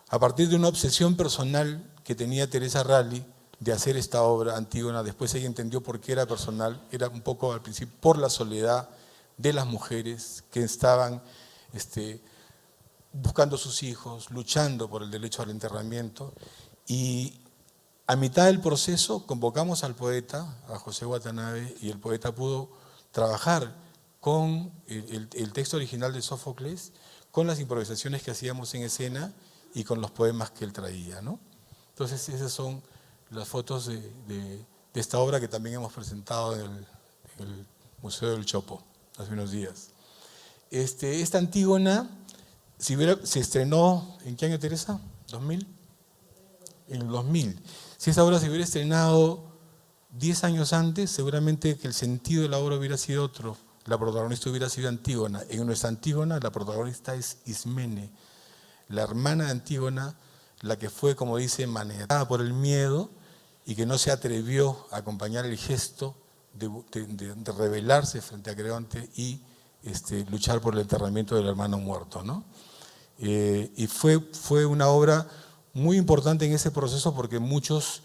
a partir de una obsesión personal que tenía Teresa Ralli de hacer esta obra, Antígona. Después ella entendió por qué era personal, era un poco al principio por la soledad de las mujeres que estaban buscando a sus hijos, luchando por el derecho al enterramiento, y a mitad del proceso convocamos al poeta, a José Watanabe, y el poeta pudo trabajar con el texto original de Sófocles, con las improvisaciones que hacíamos en escena y con los poemas que él traía, ¿no? Entonces esas son las fotos de esta obra que también hemos presentado en el Museo del Chopo hace unos días. Esta Antígona se estrenó, ¿en qué año, Teresa? ¿2000? En el 2000. Si esa obra se hubiera estrenado 10 años antes, seguramente que el sentido de la obra hubiera sido otro. La protagonista hubiera sido Antígona. En nuestra Antígona, la protagonista es Ismene, la hermana de Antígona, la que fue, como dice, manejada por el miedo y que no se atrevió a acompañar el gesto de rebelarse frente a Creonte y luchar por el enterramiento del hermano muerto, ¿no? Y fue una obra muy importante en ese proceso porque muchos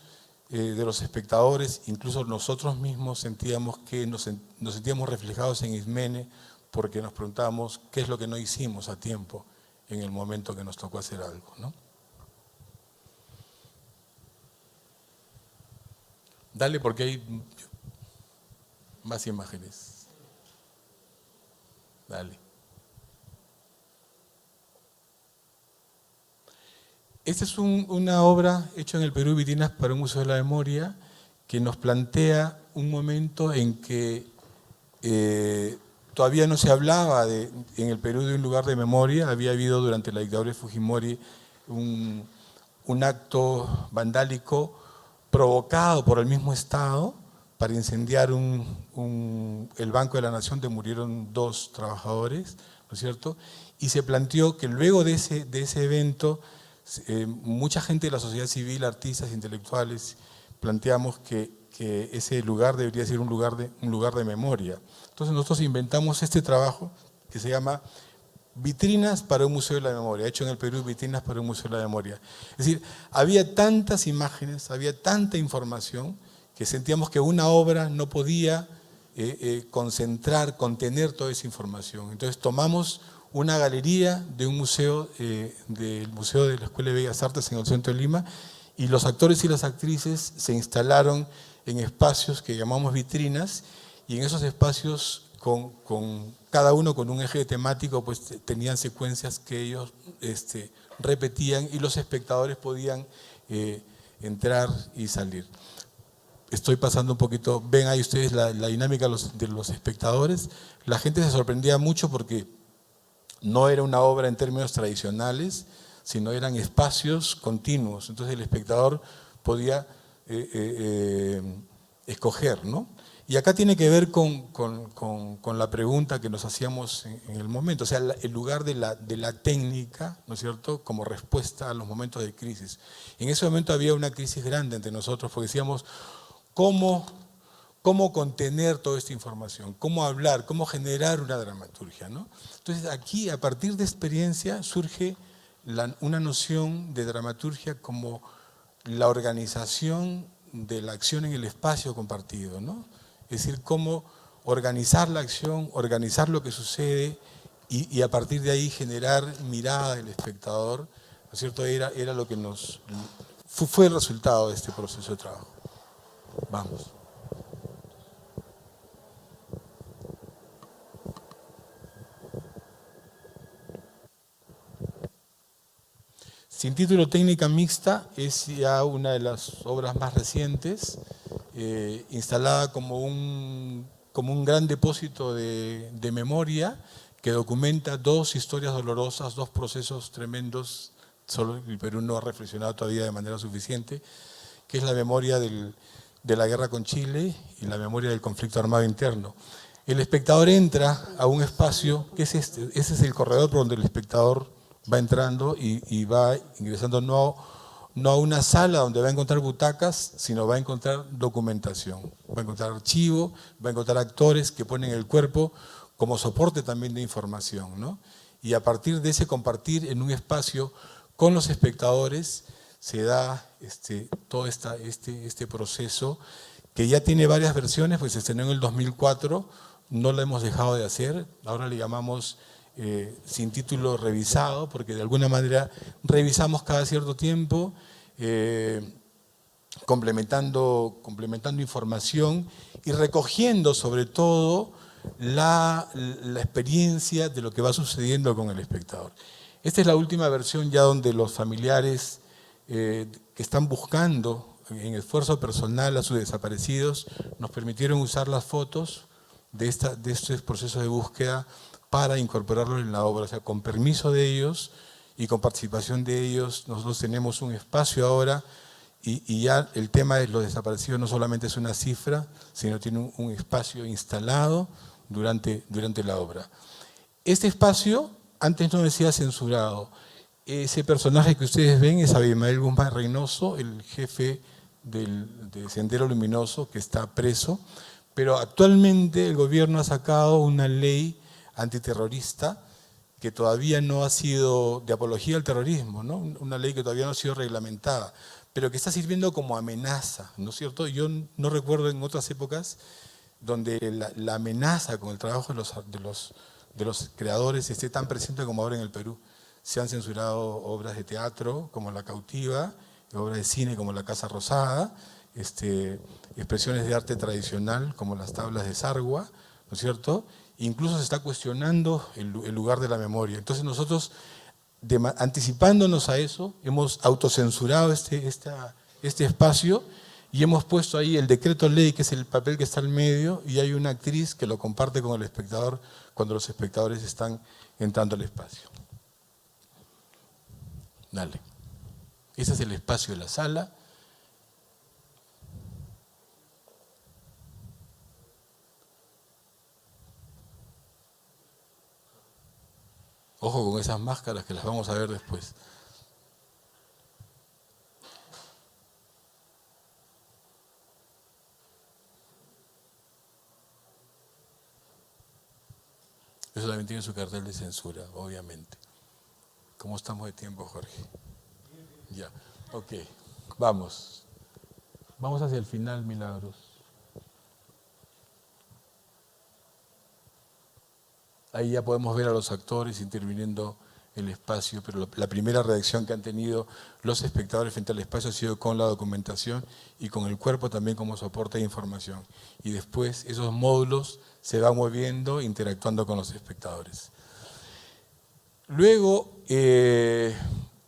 de los espectadores, incluso nosotros mismos, sentíamos que nos sentíamos reflejados en Ismene, porque nos preguntábamos qué es lo que no hicimos a tiempo en el momento que nos tocó hacer algo, ¿no? Dale, porque hay más imágenes. Dale. Esta es una obra hecha en el Perú, Vitrinas para un Museo de la Memoria, que nos plantea un momento en que todavía no se hablaba en el Perú de un lugar de memoria. Había habido durante la dictadura de Fujimori un acto vandálico provocado por el mismo Estado para incendiar el Banco de la Nación, donde murieron 2 trabajadores, ¿no es cierto? Y se planteó que luego de ese evento, mucha gente de la sociedad civil, artistas, intelectuales, planteamos que ese lugar debería ser un lugar de memoria. Entonces nosotros inventamos este trabajo que se llama Vitrinas para un Museo de la Memoria, hecho en el Perú, Vitrinas para un Museo de la Memoria. Es decir, había tantas imágenes, había tanta información, que sentíamos que una obra no podía contener toda esa información. Entonces tomamos una galería de un museo, del Museo de la Escuela de Bellas Artes en el centro de Lima, y los actores y las actrices se instalaron en espacios que llamamos vitrinas, y en esos espacios, cada uno con un eje temático, pues tenían secuencias que ellos repetían y los espectadores podían entrar y salir. Estoy pasando un poquito, ven ahí ustedes la dinámica de los espectadores. La gente se sorprendía mucho porque no era una obra en términos tradicionales, sino eran espacios continuos. Entonces el espectador podía escoger, ¿no? Y acá tiene que ver con la pregunta que nos hacíamos en el momento, o sea, el lugar de la técnica, ¿no es cierto?, como respuesta a los momentos de crisis. En ese momento había una crisis grande entre nosotros, porque decíamos, ¿cómo contener toda esta información? ¿Cómo hablar? ¿Cómo generar una dramaturgia? ¿No? Entonces aquí, a partir de experiencia, surge una noción de dramaturgia como la organización de la acción en el espacio compartido, ¿no? Es decir, cómo organizar la acción, organizar lo que sucede y a partir de ahí generar mirada del espectador, ¿no es cierto? Era lo que fue el resultado de este proceso de trabajo. Vamos. Sin título, técnica mixta, es ya una de las obras más recientes, instalada como un gran depósito de memoria que documenta dos historias dolorosas, dos procesos tremendos, solo el Perú no ha reflexionado todavía de manera suficiente, que es la memoria de la guerra con Chile y la memoria del conflicto armado interno. El espectador entra a un espacio, que es ese es el corredor por donde el espectador va entrando y va ingresando no a una sala donde va a encontrar butacas, sino va a encontrar documentación, va a encontrar archivo, va a encontrar actores que ponen el cuerpo como soporte también de información, ¿no? Y a partir de ese compartir en un espacio con los espectadores se da todo este proceso que ya tiene varias versiones, pues se estrenó en el 2004, no lo hemos dejado de hacer, ahora le llamamos sin título revisado, porque de alguna manera revisamos cada cierto tiempo, complementando información y recogiendo sobre todo la experiencia de lo que va sucediendo con el espectador. Esta es la última versión ya donde los familiares que están buscando en esfuerzo personal a sus desaparecidos nos permitieron usar las fotos de estos procesos de búsqueda para incorporarlo en la obra, o sea, con permiso de ellos y con participación de ellos. Nosotros tenemos un espacio ahora y ya el tema de los desaparecidos no solamente es una cifra, sino tiene un espacio instalado durante la obra. Este espacio, antes no decía censurado. Ese personaje que ustedes ven es Abimael Guzmán Reynoso, el jefe de Sendero Luminoso, que está preso, pero actualmente el gobierno ha sacado una ley antiterrorista que todavía no ha sido de apología al terrorismo, ¿no? Una ley que todavía no ha sido reglamentada, pero que está sirviendo como amenaza, ¿no es cierto? Yo no recuerdo en otras épocas donde la amenaza con el trabajo de los creadores esté tan presente como ahora en el Perú. Se han censurado obras de teatro como La Cautiva, obras de cine como La Casa Rosada, expresiones de arte tradicional como las tablas de Sargua, ¿no es cierto? Incluso se está cuestionando el lugar de la memoria. Entonces nosotros, anticipándonos a eso, hemos autocensurado este espacio y hemos puesto ahí el decreto ley, que es el papel que está al medio, y hay una actriz que lo comparte con el espectador cuando los espectadores están entrando al espacio. Dale. Ese es el espacio de la sala. Ojo con esas máscaras que las vamos a ver después. Eso también tiene su cartel de censura, obviamente. ¿Cómo estamos de tiempo, Jorge? Ya, ok. Vamos. Vamos hacia el final, Milagros. Ahí ya podemos ver a los actores interviniendo el espacio, pero la primera reacción que han tenido los espectadores frente al espacio ha sido con la documentación y con el cuerpo también como soporte de información. Y después esos módulos se van moviendo, interactuando con los espectadores. Luego,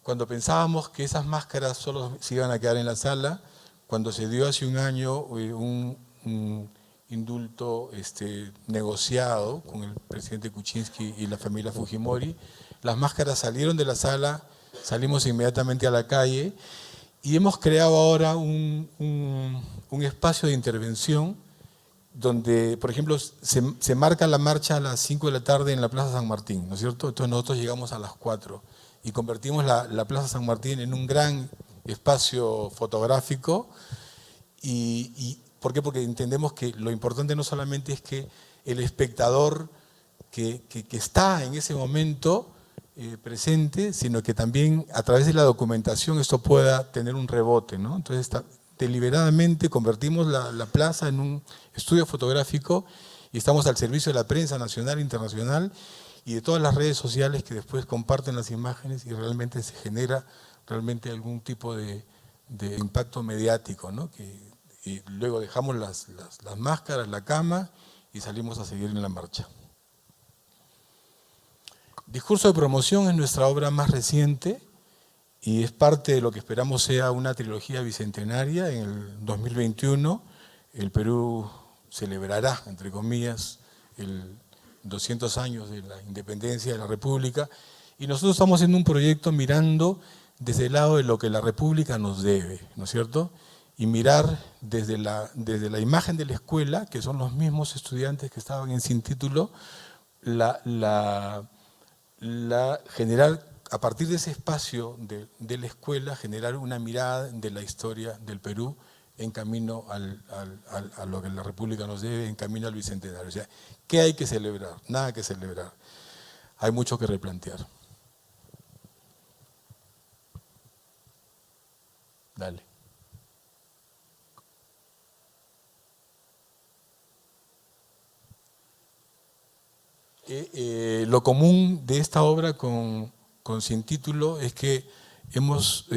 cuando pensábamos que esas máscaras solo se iban a quedar en la sala, cuando se dio hace un año un indulto negociado con el presidente Kuczynski y la familia Fujimori, las máscaras salieron de la sala, salimos inmediatamente a la calle y hemos creado ahora un espacio de intervención donde, por ejemplo, se marca la marcha a las 5 de la tarde en la Plaza San Martín, ¿no es cierto? Entonces nosotros llegamos a las 4 y convertimos la Plaza San Martín en un gran espacio fotográfico. ¿Por qué? Porque entendemos que lo importante no solamente es que el espectador que está en ese momento presente, sino que también a través de la documentación esto pueda tener un rebote, ¿no? Entonces deliberadamente convertimos la plaza en un estudio fotográfico y estamos al servicio de la prensa nacional e internacional y de todas las redes sociales que después comparten las imágenes y realmente se genera realmente algún tipo de impacto mediático, ¿no? Y luego dejamos las máscaras, la cama y salimos a seguir en la marcha. Discurso de promoción es nuestra obra más reciente y es parte de lo que esperamos sea una trilogía bicentenaria. En el 2021 el Perú celebrará, entre comillas, el 200 años de la independencia de la República y nosotros estamos haciendo un proyecto mirando desde el lado de lo que la República nos debe, ¿no es cierto? Y mirar desde la imagen de la escuela, que son los mismos estudiantes que estaban en Sin Título, generar, a partir de ese espacio de la escuela, generar una mirada de la historia del Perú en camino a lo que la República nos debe, en camino al Bicentenario. O sea, ¿qué hay que celebrar? Nada que celebrar. Hay mucho que replantear. Dale. Lo común de esta obra con Sin Título es que hemos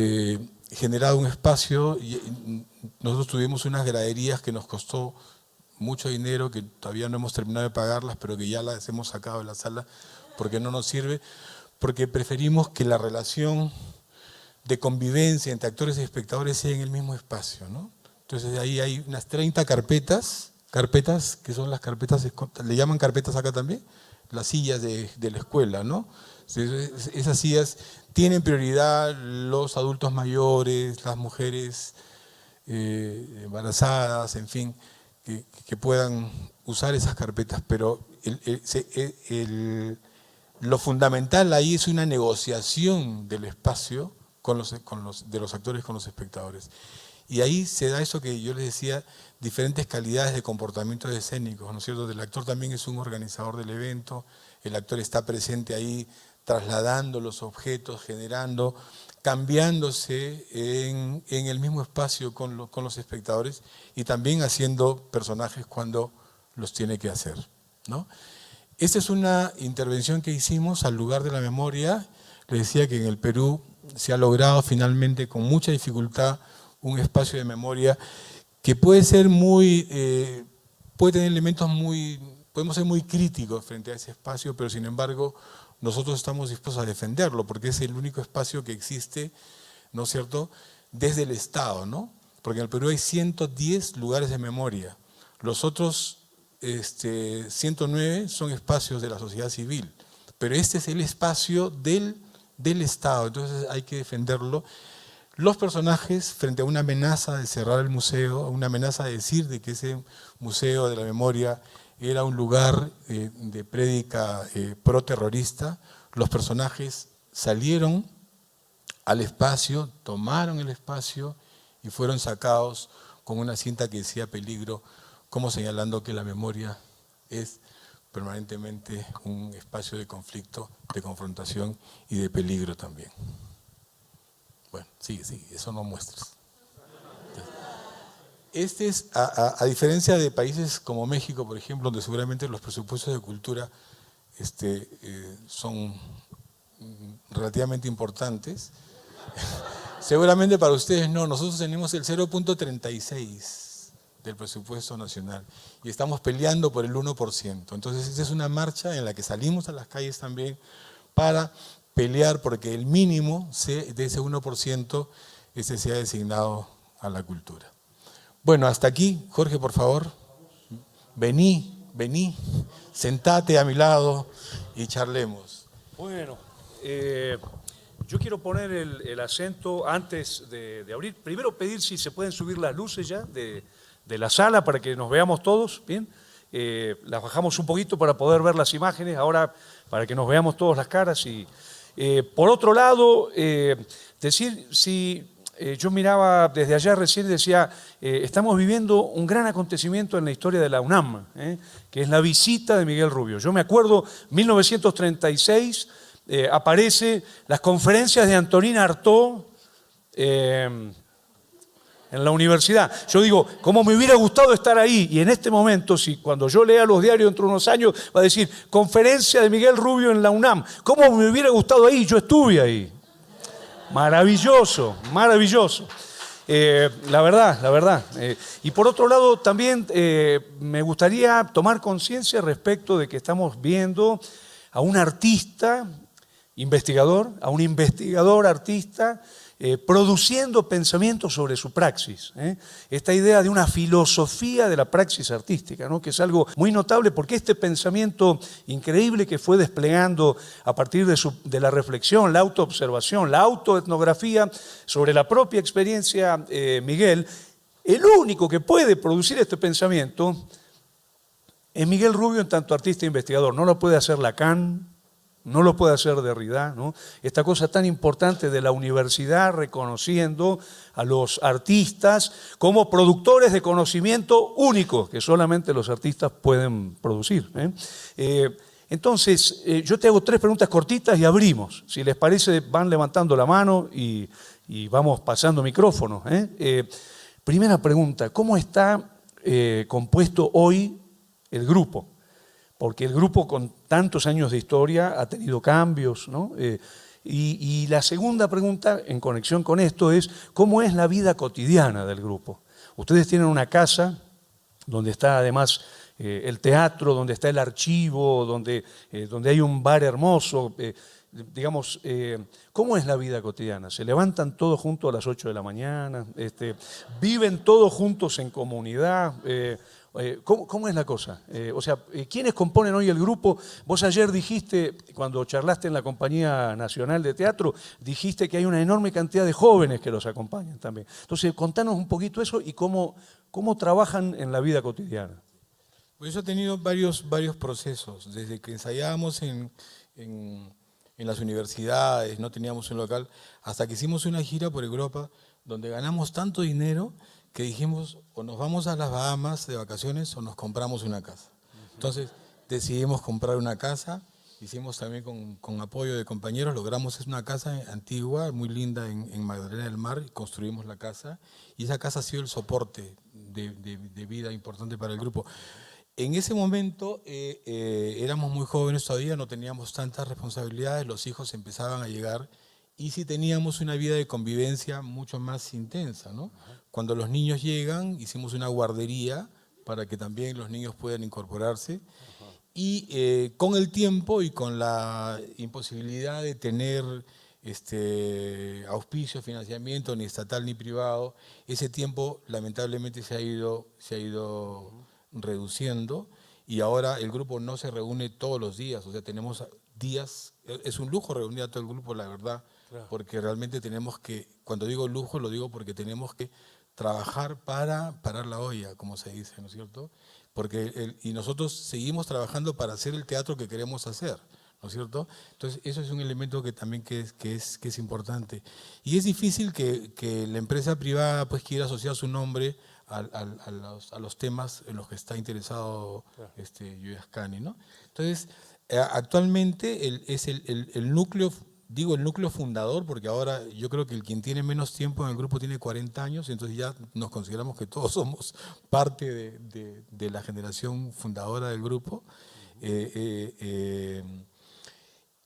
generado un espacio y nosotros tuvimos unas graderías que nos costó mucho dinero, que todavía no hemos terminado de pagarlas, pero que ya las hemos sacado de la sala porque no nos sirve, porque preferimos que la relación de convivencia entre actores y espectadores sea en el mismo espacio, ¿no? Entonces ahí hay unas 30 carpetas que son las carpetas, ¿le llaman carpetas acá también? Las sillas de la escuela, ¿no? Esas sillas tienen prioridad los adultos mayores, las mujeres embarazadas, en fin, que puedan usar esas carpetas, pero lo fundamental ahí es una negociación del espacio de los actores con los espectadores. Y ahí se da eso que yo les decía, diferentes calidades de comportamientos escénicos, ¿no es cierto? El actor también es un organizador del evento, el actor está presente ahí trasladando los objetos, generando, cambiándose en el mismo espacio con los espectadores y también haciendo personajes cuando los tiene que hacer, ¿no? Esta es una intervención que hicimos al lugar de la memoria. Les decía que en el Perú se ha logrado finalmente con mucha dificultad un espacio de memoria que puede ser puede tener elementos podemos ser muy críticos frente a ese espacio, pero sin embargo nosotros estamos dispuestos a defenderlo porque es el único espacio que existe, ¿no es cierto?, desde el Estado, ¿no? Porque en el Perú hay 110 lugares de memoria. Los otros 109 son espacios de la sociedad civil, pero este es el espacio del Estado, entonces hay que defenderlo. Los personajes, frente a una amenaza de cerrar el museo, a una amenaza de decir de que ese museo de la memoria era un lugar de prédica pro-terrorista, los personajes salieron al espacio, tomaron el espacio y fueron sacados con una cinta que decía peligro, como señalando que la memoria es permanentemente un espacio de conflicto, de confrontación y de peligro también. Bueno, sí, eso no muestras. Este es, a diferencia de países como México, por ejemplo, donde seguramente los presupuestos de cultura son relativamente importantes, seguramente para ustedes no, nosotros tenemos el 0.36 del presupuesto nacional y estamos peleando por el 1%. Entonces, esta es una marcha en la que salimos a las calles también para pelear porque el mínimo de ese 1% sea designado a la cultura. Bueno, hasta aquí. Jorge, por favor, vení, sentate a mi lado y charlemos. Bueno, yo quiero poner el acento antes de abrir. Primero pedir si se pueden subir las luces ya de la sala para que nos veamos todos, ¿bien? Las bajamos un poquito para poder ver las imágenes, ahora para que nos veamos todos las caras. Y por otro lado, decir, si yo miraba desde allá recién y decía, estamos viviendo un gran acontecimiento en la historia de la UNAM, que es la visita de Miguel Rubio. Yo me acuerdo, 1936, aparece las conferencias de Antonín Artaud en la universidad. Yo digo, ¿cómo me hubiera gustado estar ahí? Y en este momento, si cuando yo lea los diarios dentro de unos años, va a decir, conferencia de Miguel Rubio en la UNAM. ¿Cómo me hubiera gustado ahí? Yo estuve ahí. Maravilloso, maravilloso. La verdad. Y por otro lado, también me gustaría tomar conciencia respecto de que estamos viendo a un artista, investigador, a un investigador artista, produciendo pensamientos sobre su praxis. Esta idea de una filosofía de la praxis artística, ¿no? Que es algo muy notable porque este pensamiento increíble que fue desplegando a partir de la reflexión, la autoobservación, la autoetnografía sobre la propia experiencia, Miguel, el único que puede producir este pensamiento es Miguel Rubio en tanto artista e investigador. No lo puede hacer Lacan, no lo puede hacer Derrida, ¿no? Esta cosa tan importante de la universidad reconociendo a los artistas como productores de conocimiento único que solamente los artistas pueden producir. Entonces, yo te hago 3 preguntas cortitas y abrimos. Si les parece, van levantando la mano y vamos pasando micrófono. Primera pregunta, ¿cómo está compuesto hoy el grupo? Porque el grupo con tantos años de historia ha tenido cambios, ¿no? Y la segunda pregunta en conexión con esto es, ¿cómo es la vida cotidiana del grupo? Ustedes tienen una casa donde está además el teatro, donde está el archivo, donde hay un bar hermoso. Digamos, ¿cómo es la vida cotidiana? ¿Se levantan todos juntos a las 8 de la mañana? ¿Viven todos juntos en comunidad? ¿Cómo es la cosa? O sea, ¿quiénes componen hoy el grupo? Vos ayer dijiste, cuando charlaste en la Compañía Nacional de Teatro, dijiste que hay una enorme cantidad de jóvenes que los acompañan también. Entonces, contanos un poquito eso y cómo trabajan en la vida cotidiana. Pues eso ha tenido varios procesos. Desde que ensayábamos en las universidades, no teníamos un local, hasta que hicimos una gira por Europa, donde ganamos tanto dinero que dijimos, o nos vamos a las Bahamas de vacaciones o nos compramos una casa. Entonces decidimos comprar una casa, hicimos también con apoyo de compañeros, logramos una casa antigua, muy linda en Magdalena del Mar, y construimos la casa, y esa casa ha sido el soporte de vida importante para el grupo. En ese momento éramos muy jóvenes todavía, no teníamos tantas responsabilidades, los hijos empezaban a llegar, y sí teníamos una vida de convivencia mucho más intensa, ¿no? Cuando los niños llegan, hicimos una guardería para que también los niños puedan incorporarse. Y con el tiempo y con la imposibilidad de tener auspicio, financiamiento, ni estatal ni privado, ese tiempo lamentablemente se ha ido reduciendo, y ahora el grupo no se reúne todos los días, o sea, tenemos días, es un lujo reunir a todo el grupo, la verdad, claro. Porque realmente tenemos que, cuando digo lujo, lo digo porque tenemos que trabajar para parar la olla, como se dice, ¿no es cierto? Y nosotros seguimos trabajando para hacer el teatro que queremos hacer, ¿no es cierto? Entonces, eso es un elemento que también que es importante. Y es difícil que la empresa privada pues quiera asociar su nombre a los temas en los que está interesado Yuyascani, ¿no? Entonces, actualmente es el núcleo, digo el núcleo fundador, porque ahora yo creo que quien tiene menos tiempo en el grupo tiene 40 años, entonces ya nos consideramos que todos somos parte de la generación fundadora del grupo.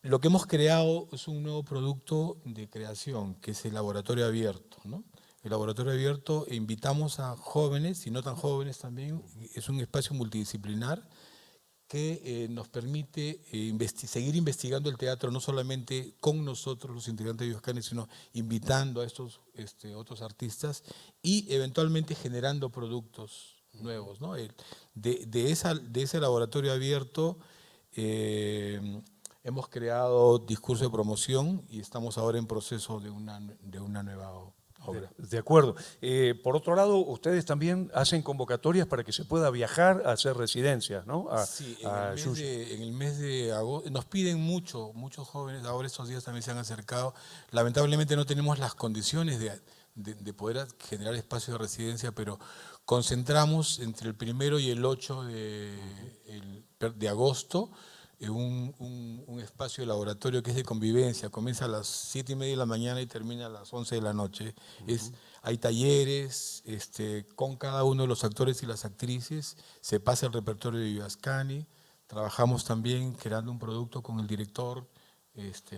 Lo que hemos creado es un nuevo producto de creación, que es el laboratorio abierto, ¿no? El laboratorio abierto, invitamos a jóvenes y no tan jóvenes también, es un espacio multidisciplinar que nos permite seguir investigando el teatro, no solamente con nosotros los integrantes de Yuyascani, sino invitando a estos otros artistas y eventualmente generando productos nuevos, ¿no? De ese laboratorio abierto hemos creado discurso de promoción y estamos ahora en proceso de una nueva obra. De acuerdo. Por otro lado, ustedes también hacen convocatorias para que se pueda viajar a hacer residencias, ¿no? Sí, en el mes de agosto nos piden muchos jóvenes, ahora estos días también se han acercado. Lamentablemente no tenemos las condiciones de poder generar espacio de residencia, pero concentramos entre el 1 y el 8 de agosto un espacio de laboratorio que es de convivencia. Comienza a las 7:30 de la mañana y termina a las 11 de la noche. Hay talleres con cada uno de los actores y las actrices, se pasa el repertorio de Yuyascani, trabajamos también creando un producto con el director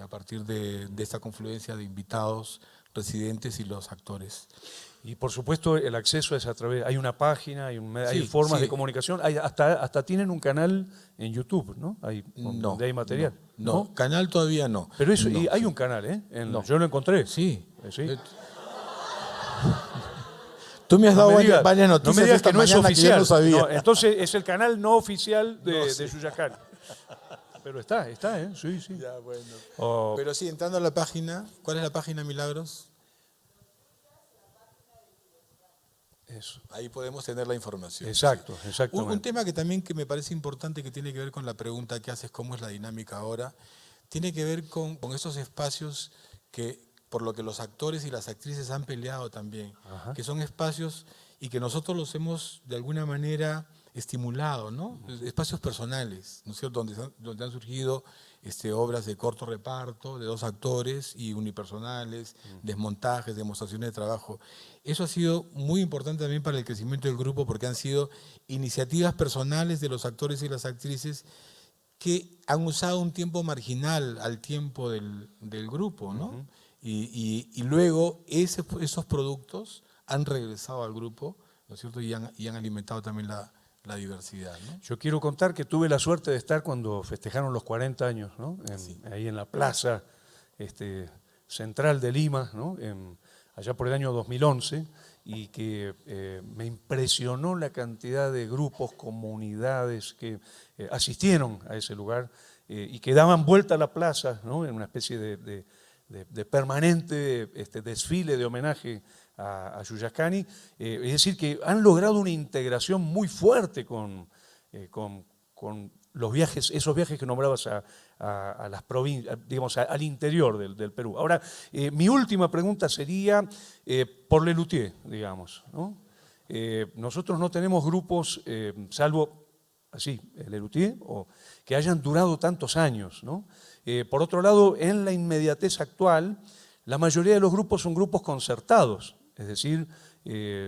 a partir de esta confluencia de invitados, residentes y los actores. Y por supuesto el acceso es a través, hay una página, hay formas de comunicación, hasta tienen un canal en YouTube, ¿no? Donde hay material. No, canal todavía no. Pero eso, no, y hay un canal, ¿eh? Yo lo encontré. Sí. Sí. Tú me has dado varias noticias. No me digas esta que no es mañana oficial. que yo no sabía. No, entonces es el canal no oficial de Yuyascani. Pero está, ¿eh? Sí. Ya, bueno. Pero sí, entrando a la página, ¿cuál es la página, Milagros? Eso. Ahí podemos tener la información. Exacto, sí. exactamente. Un tema que también que me parece importante, que tiene que ver con la pregunta que haces, cómo es la dinámica ahora, tiene que ver con esos espacios que, por lo que los actores y las actrices han peleado también, que son espacios y que nosotros los hemos de alguna manera estimulado, ¿no? Espacios personales, ¿no es cierto? Donde han surgido obras de corto reparto, de 2 actores y unipersonales, desmontajes, demostraciones de trabajo. Eso ha sido muy importante también para el crecimiento del grupo, porque han sido iniciativas personales de los actores y las actrices que han usado un tiempo marginal al tiempo del grupo, ¿no? Y luego esos productos han regresado al grupo, ¿no es cierto? Y han alimentado también la diversidad, ¿no? Yo quiero contar que tuve la suerte de estar cuando festejaron los 40 años, ¿no? Ahí en la plaza central de Lima, ¿no? Allá por el año 2011, y que me impresionó la cantidad de grupos, comunidades que asistieron a ese lugar y que daban vuelta a la plaza, ¿no? En una especie de permanente desfile de homenaje a Yuyascani, es decir, que han logrado una integración muy fuerte con los viajes, esos viajes que nombrabas a las provincias, digamos, al interior del Perú. Ahora, mi última pregunta sería por Lelutier, digamos, ¿no? Nosotros no tenemos grupos, salvo así, Lelutier, o que hayan durado tantos años, ¿no? Por otro lado, en la inmediatez actual, la mayoría de los grupos son grupos concertados, es decir,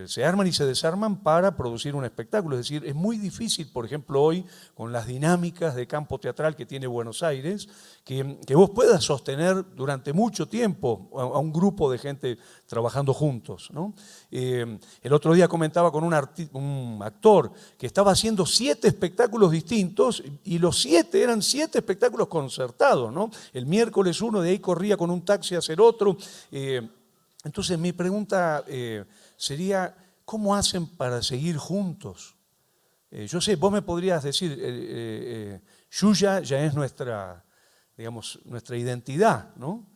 se arman y se desarman para producir un espectáculo. Es decir, es muy difícil, por ejemplo, hoy, con las dinámicas de campo teatral que tiene Buenos Aires, que vos puedas sostener durante mucho tiempo a un grupo de gente trabajando juntos, ¿no? El otro día comentaba con un actor que estaba haciendo 7 espectáculos distintos y los 7 eran 7 espectáculos concertados, ¿no? El miércoles uno, de ahí corría con un taxi a hacer otro. Entonces mi pregunta sería, ¿cómo hacen para seguir juntos? Yo sé, vos me podrías decir, Yuya ya es nuestra, digamos, nuestra identidad, ¿no?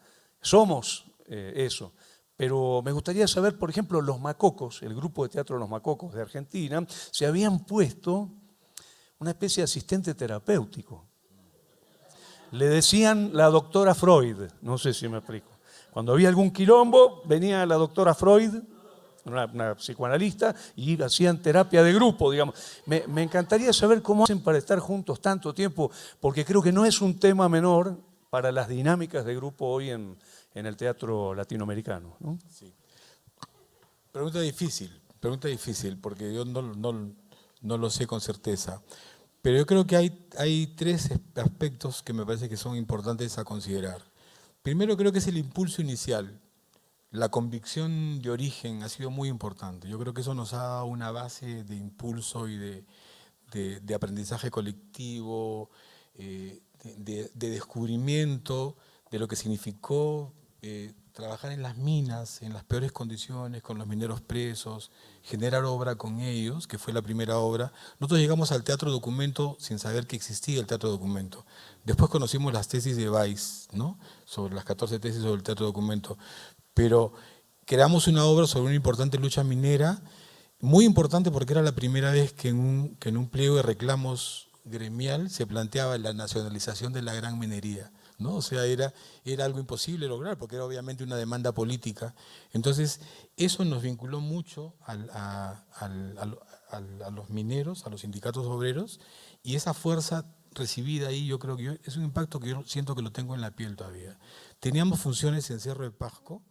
Somos eso. Pero me gustaría saber, por ejemplo, los Macocos, el grupo de teatro de los Macocos de Argentina, se habían puesto una especie de asistente terapéutico. Le decían la doctora Freud, no sé si me explico. Cuando había algún quilombo, venía la doctora Freud, una psicoanalista, y hacían terapia de grupo, digamos. Me encantaría saber cómo hacen para estar juntos tanto tiempo, porque creo que no es un tema menor para las dinámicas de grupo hoy en el teatro latinoamericano, ¿no? Sí. Pregunta difícil, porque yo no lo sé con certeza. Pero yo creo que hay 3 aspectos que me parece que son importantes a considerar. Primero, creo que es el impulso inicial. La convicción de origen ha sido muy importante. Yo creo que eso nos ha dado una base de impulso y de aprendizaje colectivo, de descubrimiento de lo que significó trabajar en las minas, en las peores condiciones, con los mineros presos, generar obra con ellos, que fue la primera obra. Nosotros llegamos al teatro documento sin saber que existía el teatro documento. Después conocimos las tesis de Weiss, ¿no? Sobre las 14 tesis sobre el teatro documento. Pero creamos una obra sobre una importante lucha minera, muy importante porque era la primera vez que en un pliego de reclamos gremial se planteaba la nacionalización de la gran minería, ¿no? O sea, era algo imposible lograr porque era obviamente una demanda política. Entonces, eso nos vinculó mucho a los mineros, a los sindicatos obreros, y esa fuerza recibida ahí, yo creo que es un impacto que yo siento que lo tengo en la piel todavía. Teníamos funciones en Cerro de Pasco,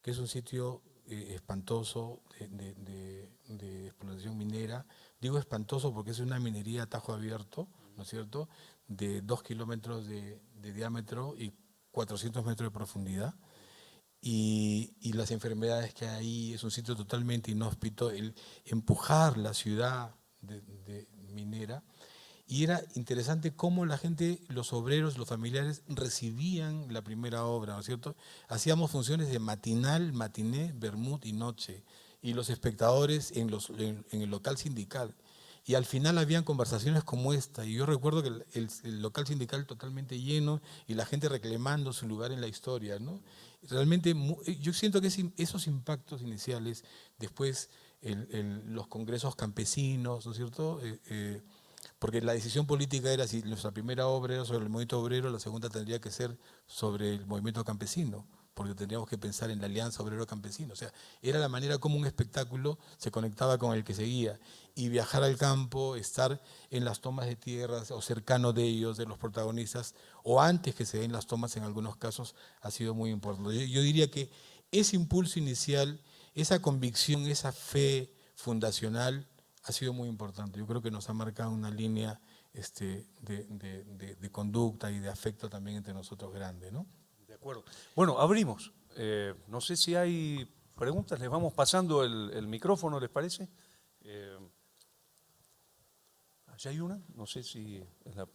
que es un sitio espantoso de explotación minera. Digo espantoso porque es una minería a tajo abierto, ¿no es cierto?, de 2 kilómetros de diámetro y 400 metros de profundidad. Y las enfermedades que hay ahí, es un sitio totalmente inhóspito, el empujar la ciudad minera. Y era interesante cómo la gente, los obreros, los familiares, recibían la primera obra, ¿no es cierto? Hacíamos funciones de matinal, matiné, vermut y noche, y los espectadores en el local sindical. Y al final habían conversaciones como esta, y yo recuerdo que el local sindical totalmente lleno y la gente reclamando su lugar en la historia, ¿no? Realmente yo siento que esos impactos iniciales, después los congresos campesinos, ¿no es cierto?, porque la decisión política era si nuestra primera obra era sobre el movimiento obrero, la segunda tendría que ser sobre el movimiento campesino, porque tendríamos que pensar en la alianza obrero-campesino. O sea, era la manera como un espectáculo se conectaba con el que seguía. Y viajar al campo, estar en las tomas de tierras o cercano de ellos, de los protagonistas, o antes que se den las tomas en algunos casos, ha sido muy importante. Yo diría que ese impulso inicial, esa convicción, esa fe fundacional, ha sido muy importante. Yo creo que nos ha marcado una línea de conducta y de afecto también entre nosotros grande, ¿no? De acuerdo. Bueno, abrimos. No sé si hay preguntas. Les vamos pasando el micrófono, ¿les parece? Allá hay una. No sé si es la...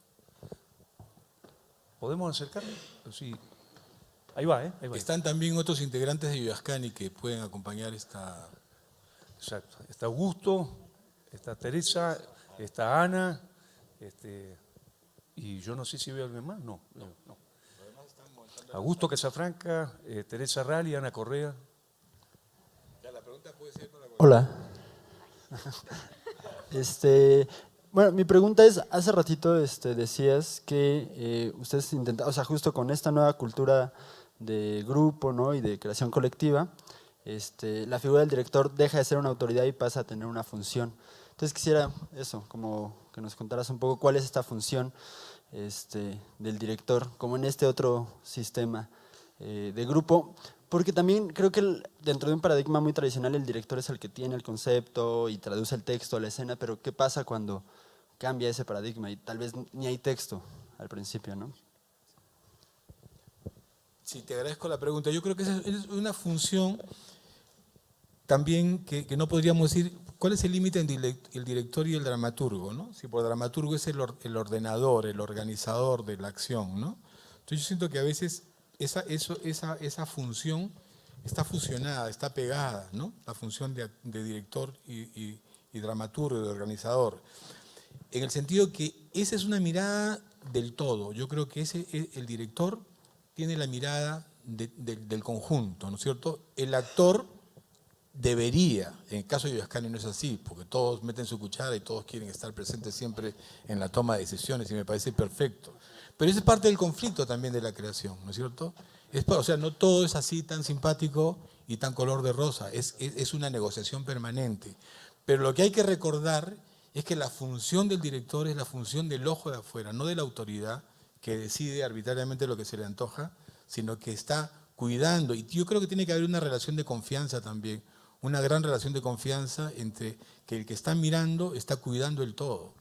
¿Podemos acercarnos? Sí. Ahí va, ¿eh? Ahí va. Están también otros integrantes de Yuyascani que pueden acompañar esta... Exacto. Está Augusto, está Teresa, está Ana, y yo no sé si veo a alguien más. No. Augusto Casafranca, Teresa Rally, Ana Correa. La pregunta puede ser para... Hola. Bueno, mi pregunta es, hace ratito decías que ustedes intentaron, o sea, justo con esta nueva cultura de grupo, ¿no?, y de creación colectiva, la figura del director deja de ser una autoridad y pasa a tener una función. Entonces quisiera eso, como que nos contaras un poco cuál es esta función del director, como en este otro sistema de grupo, porque también creo que dentro de un paradigma muy tradicional el director es el que tiene el concepto y traduce el texto a la escena, pero ¿qué pasa cuando cambia ese paradigma y tal vez ni hay texto al principio, ¿no? Sí, te agradezco la pregunta. Yo creo que esa es una función también que no podríamos decir, ¿cuál es el límite entre el director y el dramaturgo, ¿no? Si por dramaturgo es el ordenador, el organizador de la acción, ¿no? Entonces yo siento que a veces esa función está fusionada, está pegada, ¿no? La función de director y dramaturgo, de organizador. En el sentido que esa es una mirada del todo. Yo creo que el director tiene la mirada del conjunto, ¿no es cierto? El actor debería, en el caso de Yuyascani no es así, porque todos meten su cuchara y todos quieren estar presentes siempre en la toma de decisiones y me parece perfecto. Pero esa es parte del conflicto también de la creación, ¿no es cierto? O sea, no todo es así tan simpático y tan color de rosa, es una negociación permanente. Pero lo que hay que recordar es que la función del director es la función del ojo de afuera, no de la autoridad que decide arbitrariamente lo que se le antoja, sino que está cuidando. Y yo creo que tiene que haber una relación de confianza también, una gran relación de confianza entre que el que está mirando está cuidando el todo.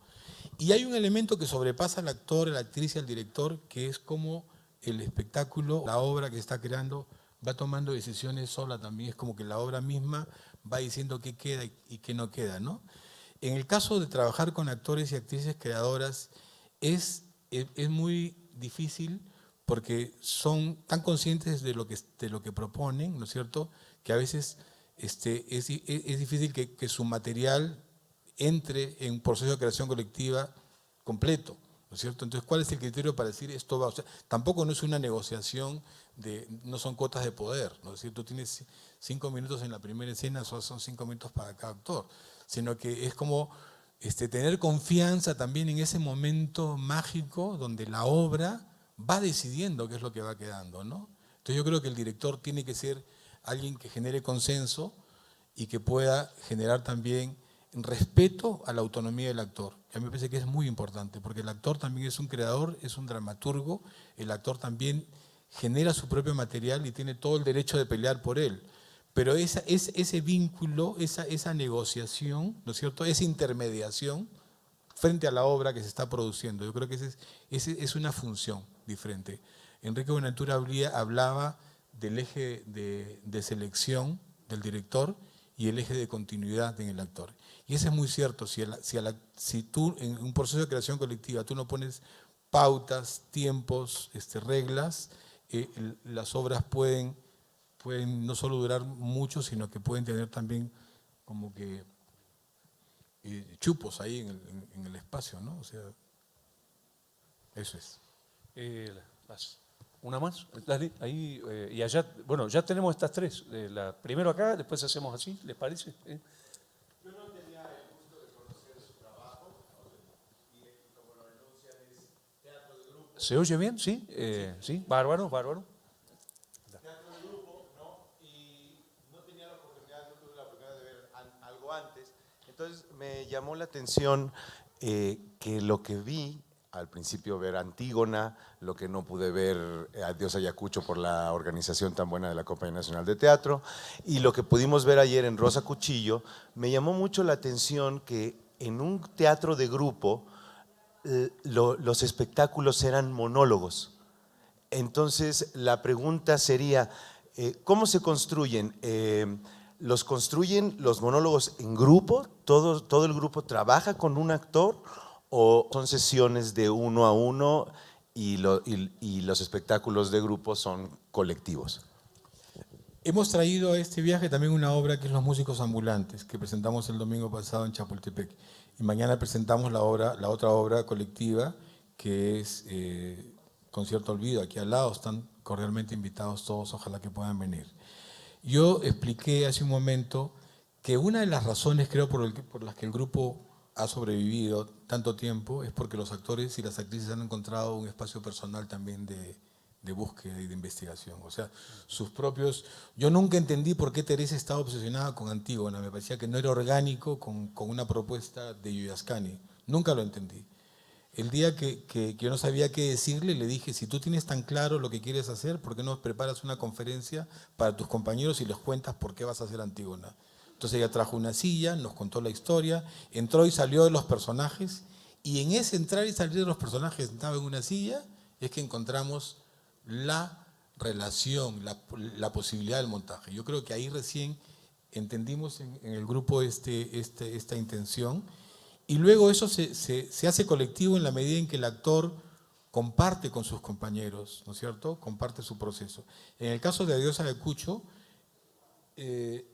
Y hay un elemento que sobrepasa al actor, a la actriz y al director, que es como el espectáculo, la obra que está creando, va tomando decisiones sola también. Es como que la obra misma va diciendo qué queda y qué no queda, ¿no? En el caso de trabajar con actores y actrices creadoras, es muy difícil porque son tan conscientes de lo que proponen, ¿no es cierto?, que a veces es difícil que su material entre en un proceso de creación colectiva completo, ¿no es cierto? Entonces, ¿cuál es el criterio para decir esto va? O sea, tampoco no es una negociación, no son cuotas de poder, ¿no es cierto? Tú tienes 5 minutos en la primera escena, son 5 minutos para cada actor, sino que es como tener confianza también en ese momento mágico donde la obra va decidiendo qué es lo que va quedando, ¿no? Entonces yo creo que el director tiene que ser alguien que genere consenso y que pueda generar también respeto a la autonomía del actor. Y a mí me parece que es muy importante, porque el actor también es un creador, es un dramaturgo, el actor también genera su propio material y tiene todo el derecho de pelear por él. Pero ese vínculo, esa negociación, ¿no es cierto?, esa intermediación frente a la obra que se está produciendo, yo creo que es una función diferente. Enrique Buenaventura hablaba del eje de selección del director y el eje de continuidad en el actor. Y eso es muy cierto, si tú en un proceso de creación colectiva tú no pones pautas, tiempos, reglas, las obras pueden no solo durar mucho, sino que pueden tener también como que chupos ahí en el espacio, ¿no? O sea, eso es. Una más, dale, ahí, y allá, bueno, ya tenemos estas tres. Primero acá, después hacemos así, ¿les parece? Yo no tenía el gusto de conocer su trabajo, y como lo denuncian es teatro de grupo. ¿Se oye bien? ¿Sí? Sí, bárbaro, bárbaro. Teatro de grupo, ¿no? Y no tenía la oportunidad, no tuve la oportunidad de ver algo antes. Entonces me llamó la atención que lo que vi al principio ver Antígona, lo que no pude ver Adiós Ayacucho por la organización tan buena de la Compañía Nacional de Teatro, y lo que pudimos ver ayer en Rosa Cuchillo, me llamó mucho la atención que en un teatro de grupo los espectáculos eran monólogos. Entonces la pregunta sería, ¿cómo se construyen? ¿Los construyen los monólogos en grupo? ¿Todo el grupo trabaja con un actor? ¿O son sesiones de 1 a 1 y los espectáculos de grupo son colectivos? Hemos traído a este viaje también una obra que es Los Músicos Ambulantes, que presentamos el domingo pasado en Chapultepec. Y mañana presentamos la otra obra colectiva, que es Concierto Olvido, aquí al lado. Están cordialmente invitados todos, ojalá que puedan venir. Yo expliqué hace un momento que una de las razones, creo, por las que el grupo ha sobrevivido tanto tiempo es porque los actores y las actrices han encontrado un espacio personal también de búsqueda y de investigación. O sea, sus propios... Yo nunca entendí por qué Teresa estaba obsesionada con Antígona. Me parecía que no era orgánico con una propuesta de Yuyascani. Nunca lo entendí. El día que yo no sabía qué decirle, le dije, si tú tienes tan claro lo que quieres hacer, ¿por qué no preparas una conferencia para tus compañeros y les cuentas por qué vas a hacer Antígona? Entonces ella trajo una silla, nos contó la historia, entró y salió de los personajes, y en ese entrar y salir de los personajes sentado en una silla, es que encontramos la relación, la posibilidad del montaje. Yo creo que ahí recién entendimos en el grupo esta intención, y luego eso se hace colectivo en la medida en que el actor comparte con sus compañeros, ¿no es cierto? Comparte su proceso. En el caso de Adiós Ayacucho,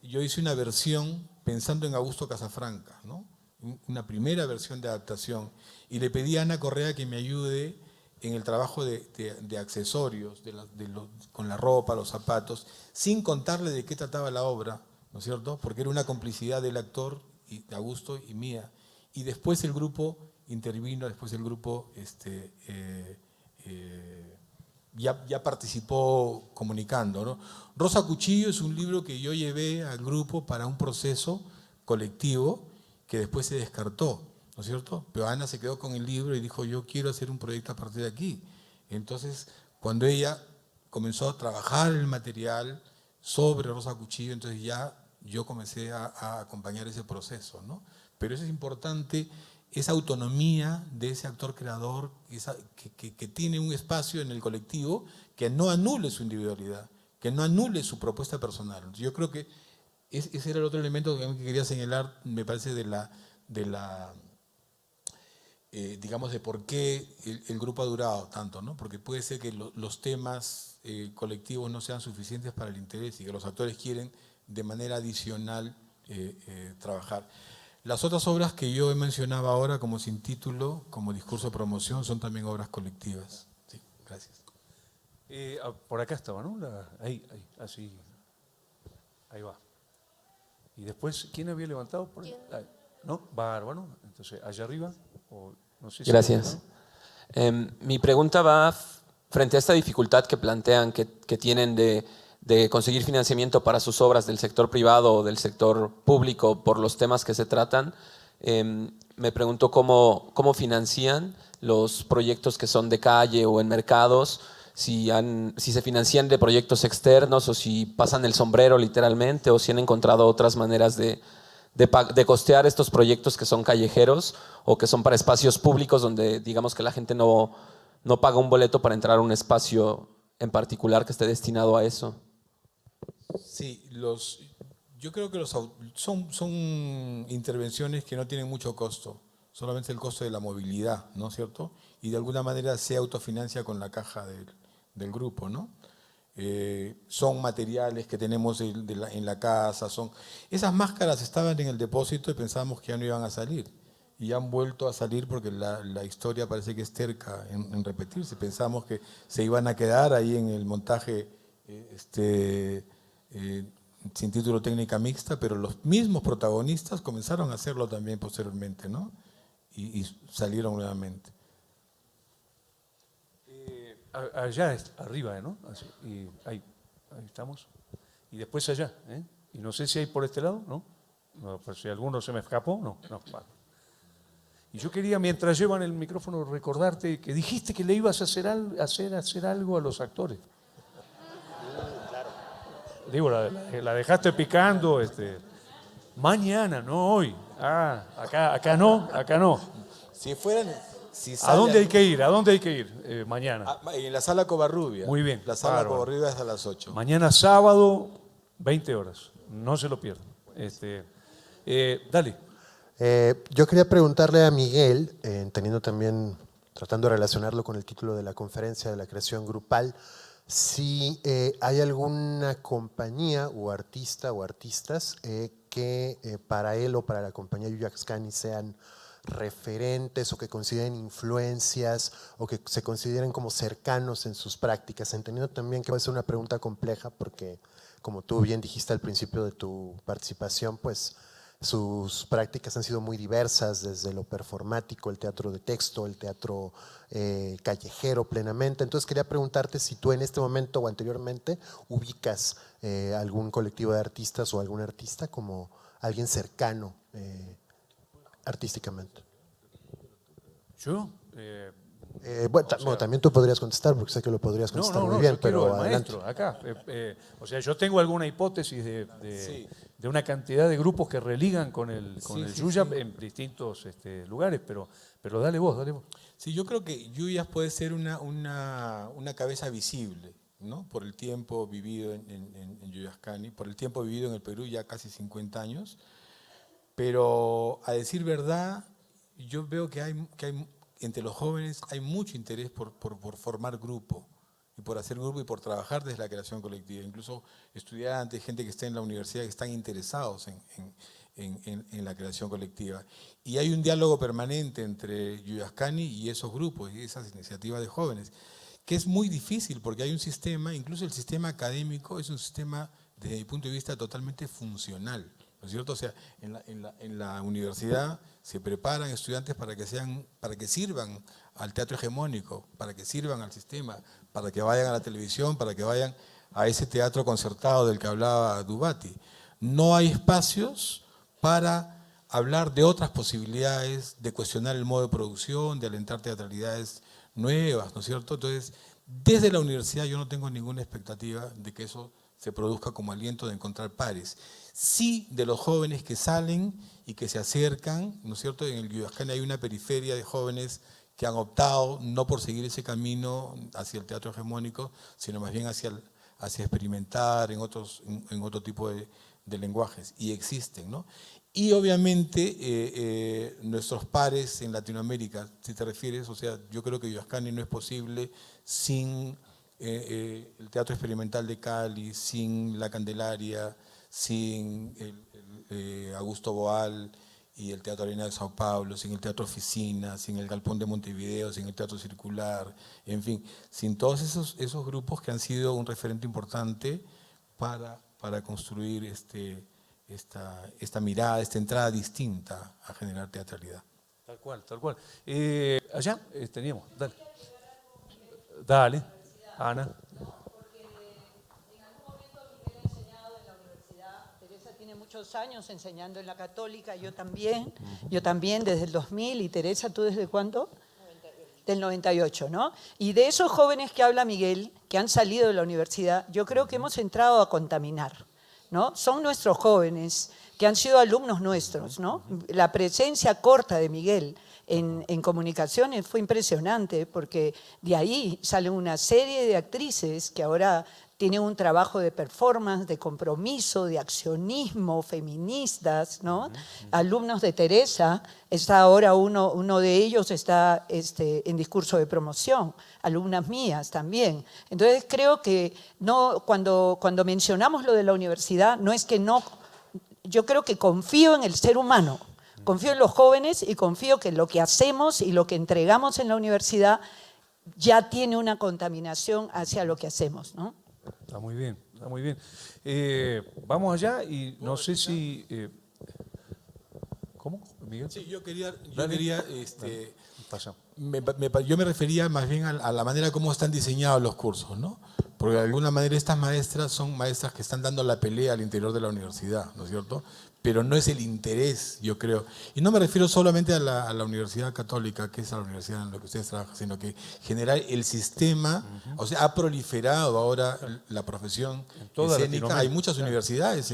yo hice una versión pensando en Augusto Casafranca, ¿no? Una primera versión de adaptación, y le pedí a Ana Correa que me ayude en el trabajo de accesorios, con la ropa, los zapatos, sin contarle de qué trataba la obra, ¿no es cierto? Porque era una complicidad del actor, de Augusto y mía. Y después el grupo intervino, después el grupo ya participó comunicando, ¿no? Rosa Cuchillo es un libro que yo llevé al grupo para un proceso colectivo que después se descartó, ¿no es cierto? Pero Ana se quedó con el libro y dijo, yo quiero hacer un proyecto a partir de aquí. Entonces, cuando ella comenzó a trabajar el material sobre Rosa Cuchillo, entonces ya yo comencé a acompañar ese proceso, ¿no? Pero eso es importante, esa autonomía de ese actor creador que tiene un espacio en el colectivo que no anule su individualidad, que no anule su propuesta personal. Yo creo que ese era el otro elemento que quería señalar, me parece, digamos, de por qué el grupo ha durado tanto, ¿no? Porque puede ser que los temas colectivos no sean suficientes para el interés y que los actores quieren de manera adicional trabajar. Las otras obras que yo he mencionado ahora como sin título, como discurso de promoción, son también obras colectivas. Sí, gracias. Por acá estaba, ¿no? Ahí, así. Ahí va. Y después, ¿quién había levantado? Por ahí? ¿No? Bárbaro. Entonces, allá arriba. O, no sé si Gracias. Mi pregunta va frente a esta dificultad que plantean, que tienen de conseguir financiamiento para sus obras del sector privado o del sector público por los temas que se tratan. Me pregunto cómo financian los proyectos que son de calle o en mercados, si se financian de proyectos externos o si pasan el sombrero literalmente, o si han encontrado otras maneras de costear estos proyectos que son callejeros o que son para espacios públicos donde digamos que la gente no paga un boleto para entrar a un espacio en particular que esté destinado a eso. Sí, yo creo que son intervenciones que no tienen mucho costo, solamente el costo de la movilidad, ¿no es cierto? Y de alguna manera se autofinancia con la caja del grupo, ¿no? Son materiales que tenemos en la casa, esas máscaras estaban en el depósito y pensábamos que ya no iban a salir. Y han vuelto a salir porque la historia parece que es terca en repetirse. Pensamos que se iban a quedar ahí en el montaje sin título técnica mixta, pero los mismos protagonistas comenzaron a hacerlo también posteriormente, ¿no? Y salieron nuevamente. Allá arriba, ¿no? Así, y ahí estamos. Y después allá, ¿eh? Y no sé si hay por este lado, ¿no? No, pues si alguno se me escapó, no. Vale. Y yo quería, mientras llevan el micrófono, recordarte que dijiste que le ibas a hacer algo a los actores. Digo, la dejaste picando. Mañana, no hoy. Acá no. Si fueran... ¿A dónde hay que ir? ¿A dónde hay que ir mañana? En la sala Covarrubia. Muy bien. La sala Bárbaro. Covarrubia es a las 8. Mañana sábado, 20 horas. No se lo pierdan. Dale. Yo quería preguntarle a Miguel, tratando de relacionarlo con el título de la conferencia de la creación grupal, si hay alguna compañía o artista o artistas que para él o para la compañía Yuya Ascani sean referentes o que consideren influencias o que se consideren como cercanos en sus prácticas, entendiendo también que va a ser una pregunta compleja porque, como tú bien dijiste al principio de tu participación, pues sus prácticas han sido muy diversas, desde lo performático, el teatro de texto, el teatro callejero plenamente. Entonces quería preguntarte si tú en este momento o anteriormente ubicas algún colectivo de artistas o algún artista como alguien cercano artísticamente. ¿Yo? Bueno, también tú podrías contestar, porque sé que lo podrías contestar muy bien, yo quiero pero al adelante. maestro, acá. O sea, yo tengo alguna hipótesis de una cantidad de grupos que religan con el Yuya en distintos lugares, pero dale vos. Sí, yo creo que Yuyas puede ser una cabeza visible, ¿no? Por el tiempo vivido en Yuyascani, por el tiempo vivido en el Perú, ya casi 50 años. Pero a decir verdad, yo veo que hay entre los jóvenes hay mucho interés por formar grupo y por hacer grupo y por trabajar desde la creación colectiva. Incluso estudiantes, gente que está en la universidad que están interesados en la creación colectiva. Y hay un diálogo permanente entre Yuyascani y esos grupos y esas iniciativas de jóvenes, que es muy difícil porque hay un sistema, incluso el sistema académico es un sistema desde mi punto de vista totalmente funcional. ¿No es cierto? O sea, en la universidad se preparan estudiantes para que sirvan al teatro hegemónico, para que sirvan al sistema, para que vayan a la televisión, para que vayan a ese teatro concertado del que hablaba Dubati. No hay espacios para hablar de otras posibilidades, de cuestionar el modo de producción, de alentar teatralidades nuevas, ¿no es cierto? Entonces, desde la universidad yo no tengo ninguna expectativa de que eso se produzca como aliento de encontrar pares. Sí, de los jóvenes que salen y que se acercan, ¿no es cierto? En el Yuyascani hay una periferia de jóvenes que han optado no por seguir ese camino hacia el teatro hegemónico, sino más bien hacia experimentar en otro tipo de lenguajes, y existen, ¿no? Y obviamente nuestros pares en Latinoamérica, si te refieres, o sea, yo creo que Yuyascani no es posible sin el Teatro Experimental de Cali, sin La Candelaria, sin Augusto Boal y el Teatro Arena de Sao Paulo, sin el Teatro Oficina, sin el Galpón de Montevideo, sin el Teatro Circular, en fin, sin todos esos grupos que han sido un referente importante para construir esta mirada, esta entrada distinta a generar teatralidad. Tal cual, tal cual. Allá teníamos, dale. Dale, Ana. Teresa tiene muchos años enseñando en la Católica, yo también desde el 2000, y Teresa, ¿tú desde cuándo? 98. Del 98, ¿no? Y de esos jóvenes que habla Miguel, que han salido de la universidad, yo creo que hemos entrado a contaminar, ¿no? Son nuestros jóvenes que han sido alumnos nuestros, ¿no? La presencia corta de Miguel en comunicaciones fue impresionante, porque de ahí sale una serie de actrices que ahora tienen un trabajo de performance, de compromiso, de accionismo, feministas, ¿no? Alumnos de Teresa, está ahora uno de ellos está en discurso de promoción, alumnas mías también. Entonces creo que no, cuando mencionamos lo de la universidad, no es que no, yo creo que confío en el ser humano, confío en los jóvenes y confío que lo que hacemos y lo que entregamos en la universidad ya tiene una contaminación hacia lo que hacemos, ¿no? Está muy bien, está muy bien. Vamos allá y no sé si... ¿Cómo, Miguel? Sí, yo quería Pasa. yo me refería más bien a la manera como están diseñados los cursos, ¿no? Porque de alguna manera estas maestras son maestras que están dando la pelea al interior de la universidad, ¿no es cierto? Pero no es el interés, yo creo. Y no me refiero solamente a la Universidad Católica, que es la universidad en la que ustedes trabajan, sino que generar el sistema, o sea, ha proliferado ahora la profesión escénica. Hay muchas universidades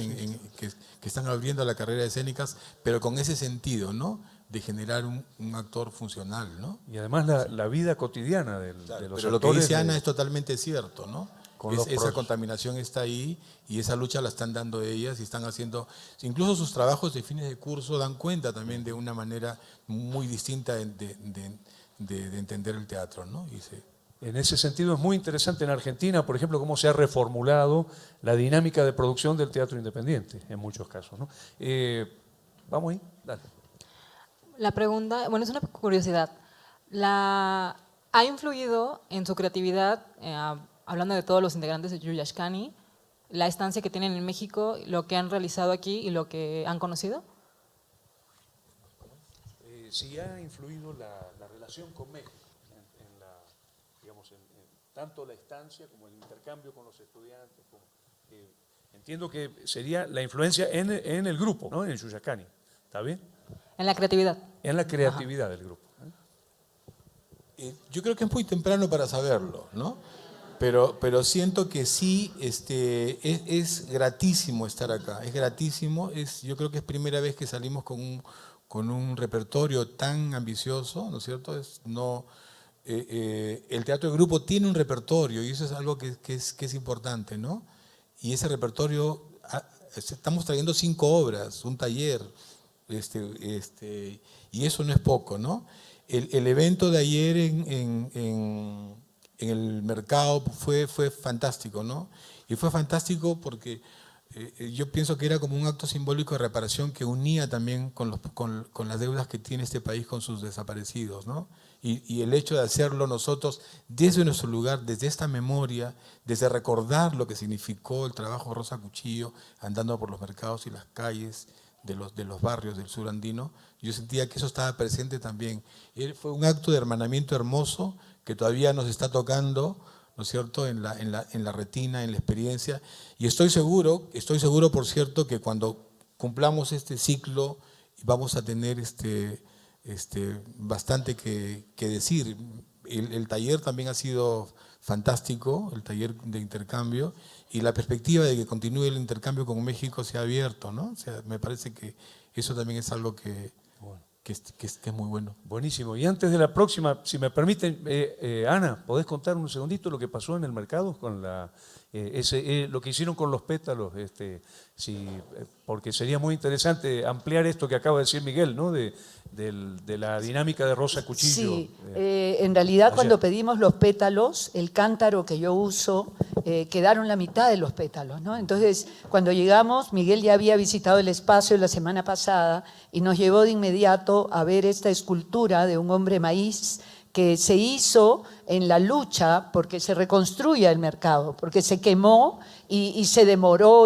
que están abriendo la carrera de escénicas, pero con ese sentido, ¿no? De generar un actor funcional, ¿no? Y además la vida cotidiana de los pero actores. lo que dice Ana es totalmente cierto, ¿no? Esa procesos. contaminación está ahí y esa lucha la están dando ellas y están haciendo, incluso sus trabajos de fines de curso dan cuenta también de una manera muy distinta de entender el teatro, ¿no? En ese sentido es muy interesante en Argentina, por ejemplo, cómo se ha reformulado la dinámica de producción del teatro independiente, en muchos casos, ¿no? Vamos ahí, dale. La pregunta, bueno, es una curiosidad. ¿Ha influido en su creatividad, hablando de todos los integrantes de Yuyashkani, la estancia que tienen en México, lo que han realizado aquí y lo que han conocido? Si ha influido la relación con México, tanto la estancia como el intercambio con los estudiantes. Entiendo que sería la influencia en el grupo, ¿no? En Yuyashkani. ¿Está bien? En la creatividad. En la creatividad del grupo. Yo creo que es muy temprano para saberlo, ¿no? Pero siento que sí, es gratísimo estar acá, es gratísimo. Yo creo que es primera vez que salimos con un repertorio tan ambicioso, ¿no es cierto? El teatro de grupo tiene un repertorio y eso es algo que es importante, ¿no? Y ese repertorio, estamos trayendo 5 obras, un taller, y eso no es poco, ¿no? El evento de ayer en el mercado fue fantástico, ¿no? Y fue fantástico porque yo pienso que era como un acto simbólico de reparación que unía también con las deudas que tiene este país con sus desaparecidos, ¿no? Y el hecho de hacerlo nosotros desde nuestro lugar, desde esta memoria, desde recordar lo que significó el trabajo de Rosa Cuchillo, andando por los mercados y las calles de los barrios del sur andino, yo sentía que eso estaba presente también. Fue un acto de hermanamiento hermoso que todavía nos está tocando, ¿no es cierto?, en la retina, en la experiencia. Y estoy seguro, por cierto, que cuando cumplamos este ciclo vamos a tener bastante que decir. El taller también ha sido fantástico, el taller de intercambio, y la perspectiva de que continúe el intercambio con México se ha abierto, ¿no? O sea, me parece que eso también es algo que es muy bueno. Buenísimo. Y antes de la próxima, si me permiten, Ana, ¿podés contar un segundito lo que pasó en el mercado con lo que hicieron con los pétalos? Porque sería muy interesante ampliar esto que acaba de decir Miguel, ¿no? De la dinámica de Rosa Cuchillo. Sí, en realidad cuando pedimos los pétalos, el cántaro que yo uso quedaron la mitad de los pétalos, ¿no? Entonces, cuando llegamos, Miguel ya había visitado el espacio la semana pasada y nos llevó de inmediato a ver esta escultura de un hombre maíz que se hizo en la lucha porque se reconstruya el mercado, porque se quemó y se demoró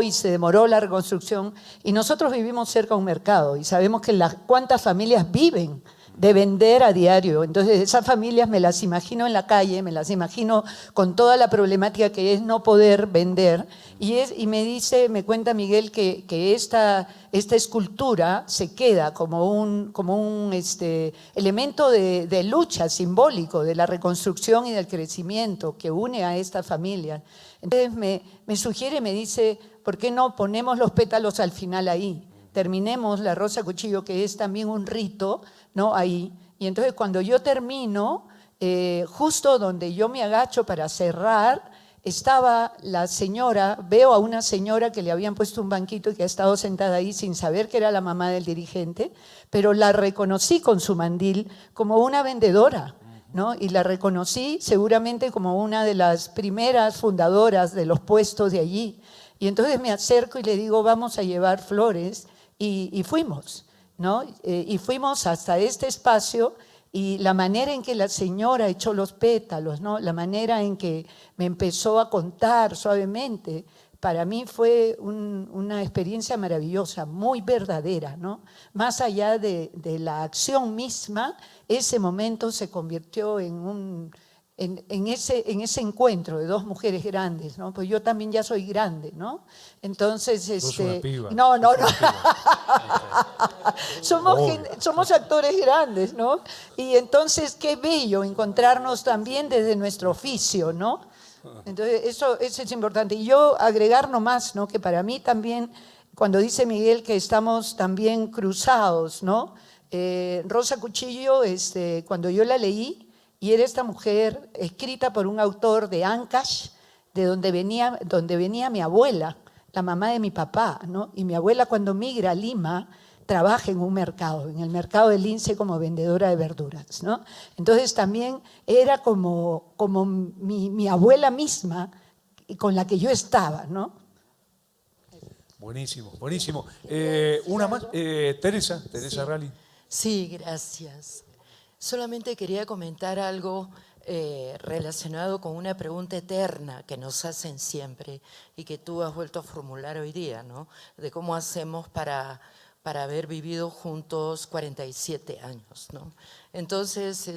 la reconstrucción. Y nosotros vivimos cerca de un mercado y sabemos que cuántas familias viven de vender a diario. Entonces esas familias me las imagino en la calle, me las imagino con toda la problemática que es no poder vender. Y me cuenta Miguel que esta escultura se queda como un elemento de lucha simbólico, de la reconstrucción y del crecimiento que une a esta familia. Entonces me sugiere, me dice, ¿por qué no ponemos los pétalos al final ahí? Terminemos la rosa cuchillo, que es también un rito, ¿no? Ahí. Y entonces cuando yo termino, justo donde yo me agacho para cerrar, estaba la señora, veo a una señora que le habían puesto un banquito y que ha estado sentada ahí sin saber que era la mamá del dirigente, pero la reconocí con su mandil como una vendedora, ¿no? Y la reconocí seguramente como una de las primeras fundadoras de los puestos de allí. Y entonces me acerco y le digo, vamos a llevar flores, y fuimos, ¿no? Y fuimos hasta este espacio. Y la manera en que la señora echó los pétalos, ¿no? La manera en que me empezó a contar suavemente, para mí fue una experiencia maravillosa, muy verdadera, ¿no? Más allá de la acción misma, ese momento se convirtió en ese encuentro de dos mujeres grandes, ¿no? Pues yo también ya soy grande, ¿no? Entonces, Sos una piba. no. Somos actores grandes, ¿no? Y entonces qué bello encontrarnos también desde nuestro oficio, ¿no? Entonces eso es importante. Y yo agregar nomás, ¿no? Que para mí también, cuando dice Miguel que estamos también cruzados, ¿no? Rosa Cuchillo, cuando yo la leí, y era esta mujer escrita por un autor de Ancash, de donde venía mi abuela, la mamá de mi papá, ¿no? Y mi abuela, cuando migra a Lima, trabaja en un mercado, en el mercado del Lince como vendedora de verduras, ¿no? Entonces también era como mi abuela misma con la que yo estaba, ¿no? Buenísimo, buenísimo. Una más, Teresa Rally. Sí, gracias. Solamente quería comentar algo relacionado con una pregunta eterna que nos hacen siempre y que tú has vuelto a formular hoy día, ¿no? De cómo hacemos para haber vivido juntos 47 años, ¿no? Entonces,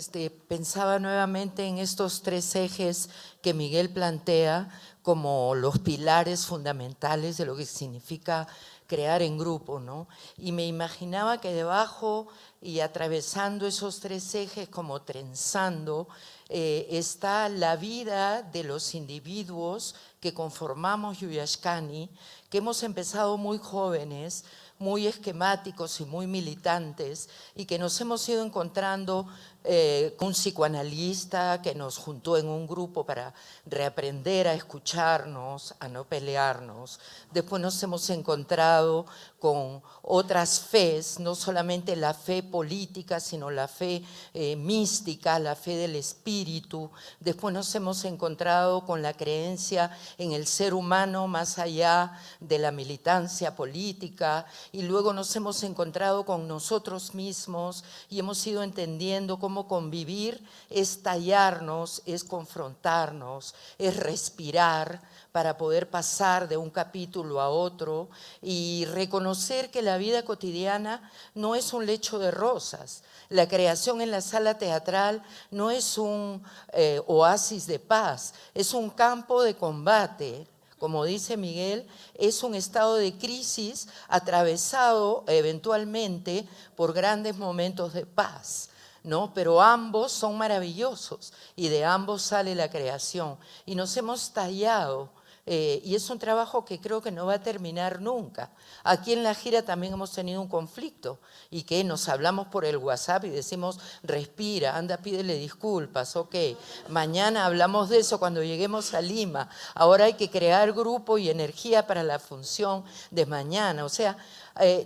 pensaba nuevamente en estos tres ejes que Miguel plantea como los pilares fundamentales de lo que significa crear en grupo, ¿no? Y me imaginaba que debajo y atravesando esos tres ejes, como trenzando, está la vida de los individuos que conformamos Yuyashkani, que hemos empezado muy jóvenes, muy esquemáticos y muy militantes, y que nos hemos ido encontrando con un psicoanalista que nos juntó en un grupo para reaprender a escucharnos, a no pelearnos. Después nos hemos encontrado con otras fes, no solamente la fe política, sino la fe mística, la fe del espíritu. Después nos hemos encontrado con la creencia en el ser humano más allá de la militancia política, y luego nos hemos encontrado con nosotros mismos y hemos ido entendiendo cómo convivir es tallarnos, es confrontarnos, es respirar para poder pasar de un capítulo a otro y reconocer que la vida cotidiana no es un lecho de rosas. La creación en la sala teatral no es un oasis de paz, es un campo de combate. Como dice Miguel, es un estado de crisis atravesado eventualmente por grandes momentos de paz, ¿no? Pero ambos son maravillosos y de ambos sale la creación. Y nos hemos tallado, y es un trabajo que creo que no va a terminar nunca. Aquí en la gira también hemos tenido un conflicto y que nos hablamos por el WhatsApp y decimos, respira, anda, pídele disculpas, ok. Mañana hablamos de eso cuando lleguemos a Lima. Ahora hay que crear grupo y energía para la función de mañana. O sea,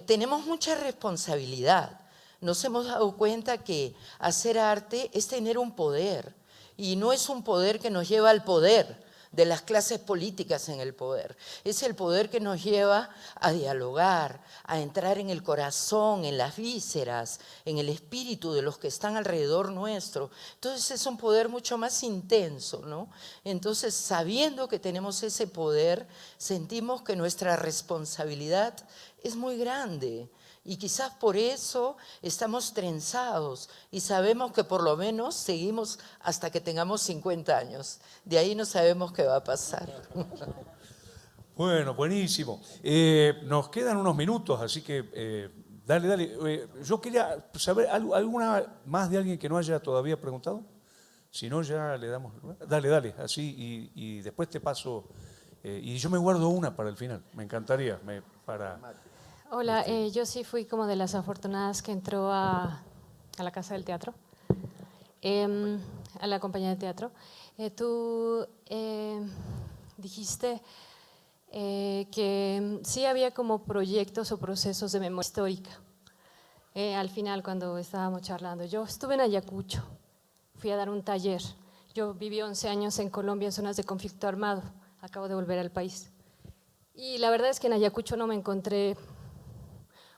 tenemos mucha responsabilidad. Nos hemos dado cuenta que hacer arte es tener un poder y no es un poder que nos lleva al poder, de las clases políticas en el poder. Es el poder que nos lleva a dialogar, a entrar en el corazón, en las vísceras, en el espíritu de los que están alrededor nuestro. Entonces es un poder mucho más intenso, ¿no? Entonces, sabiendo que tenemos ese poder, sentimos que nuestra responsabilidad es muy grande. Y quizás por eso estamos trenzados y sabemos que por lo menos seguimos hasta que tengamos 50 años. De ahí no sabemos qué va a pasar. Bueno, buenísimo. Nos quedan unos minutos, así que dale. Yo quería saber, ¿alguna más de alguien que no haya todavía preguntado? Si no, ya le damos. Dale, así y después te paso. Y yo me guardo una para el final, me encantaría. Hola, yo sí fui como de las afortunadas que entró a la Casa del Teatro, a la compañía de teatro. Tú dijiste que sí había como proyectos o procesos de memoria histórica. Al final, cuando estábamos charlando, yo estuve en Ayacucho, fui a dar un taller. Yo viví 11 años en Colombia en zonas de conflicto armado, acabo de volver al país. Y la verdad es que en Ayacucho no me encontré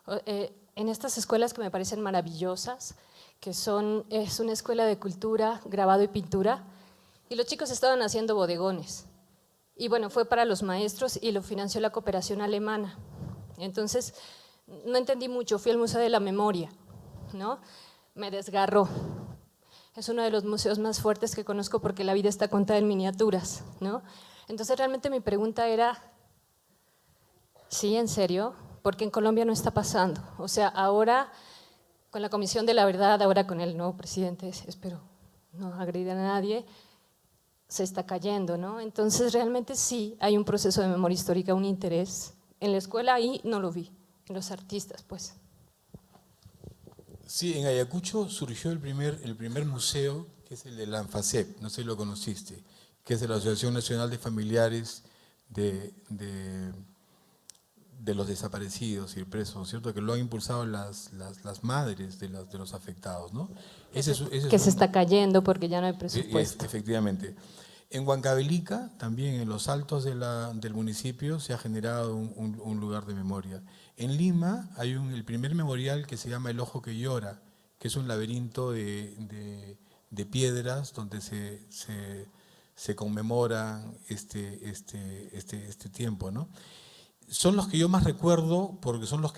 en estas escuelas que me parecen maravillosas, que es una escuela de cultura, grabado y pintura, y los chicos estaban haciendo bodegones. Y bueno, fue para los maestros y lo financió la cooperación alemana. Entonces, no entendí mucho, fui al Museo de la Memoria, ¿no? Me desgarró. Es uno de los museos más fuertes que conozco porque la vida está contada en miniaturas, ¿no? Entonces, realmente mi pregunta era, ¿sí, en serio? Porque en Colombia no está pasando. O sea, ahora con la Comisión de la Verdad, ahora con el nuevo presidente, espero no agredir a nadie, se está cayendo, ¿no? Entonces realmente sí hay un proceso de memoria histórica, un interés. En la escuela ahí no lo vi, en los artistas, pues. Sí, en Ayacucho surgió el primer museo, que es el de la ANFACEP, no sé si lo conociste, que es de la Asociación Nacional de Familiares de los desaparecidos y presos, ¿cierto? Que lo han impulsado las madres de los afectados, ¿no? Que se está cayendo porque ya no hay presupuesto. Efectivamente. En Huancavelica, también en los altos del municipio, se ha generado un lugar de memoria. En Lima hay el primer memorial que se llama El Ojo que Llora, que es un laberinto de piedras donde se conmemora este tiempo, ¿no? Son los que yo más recuerdo porque son los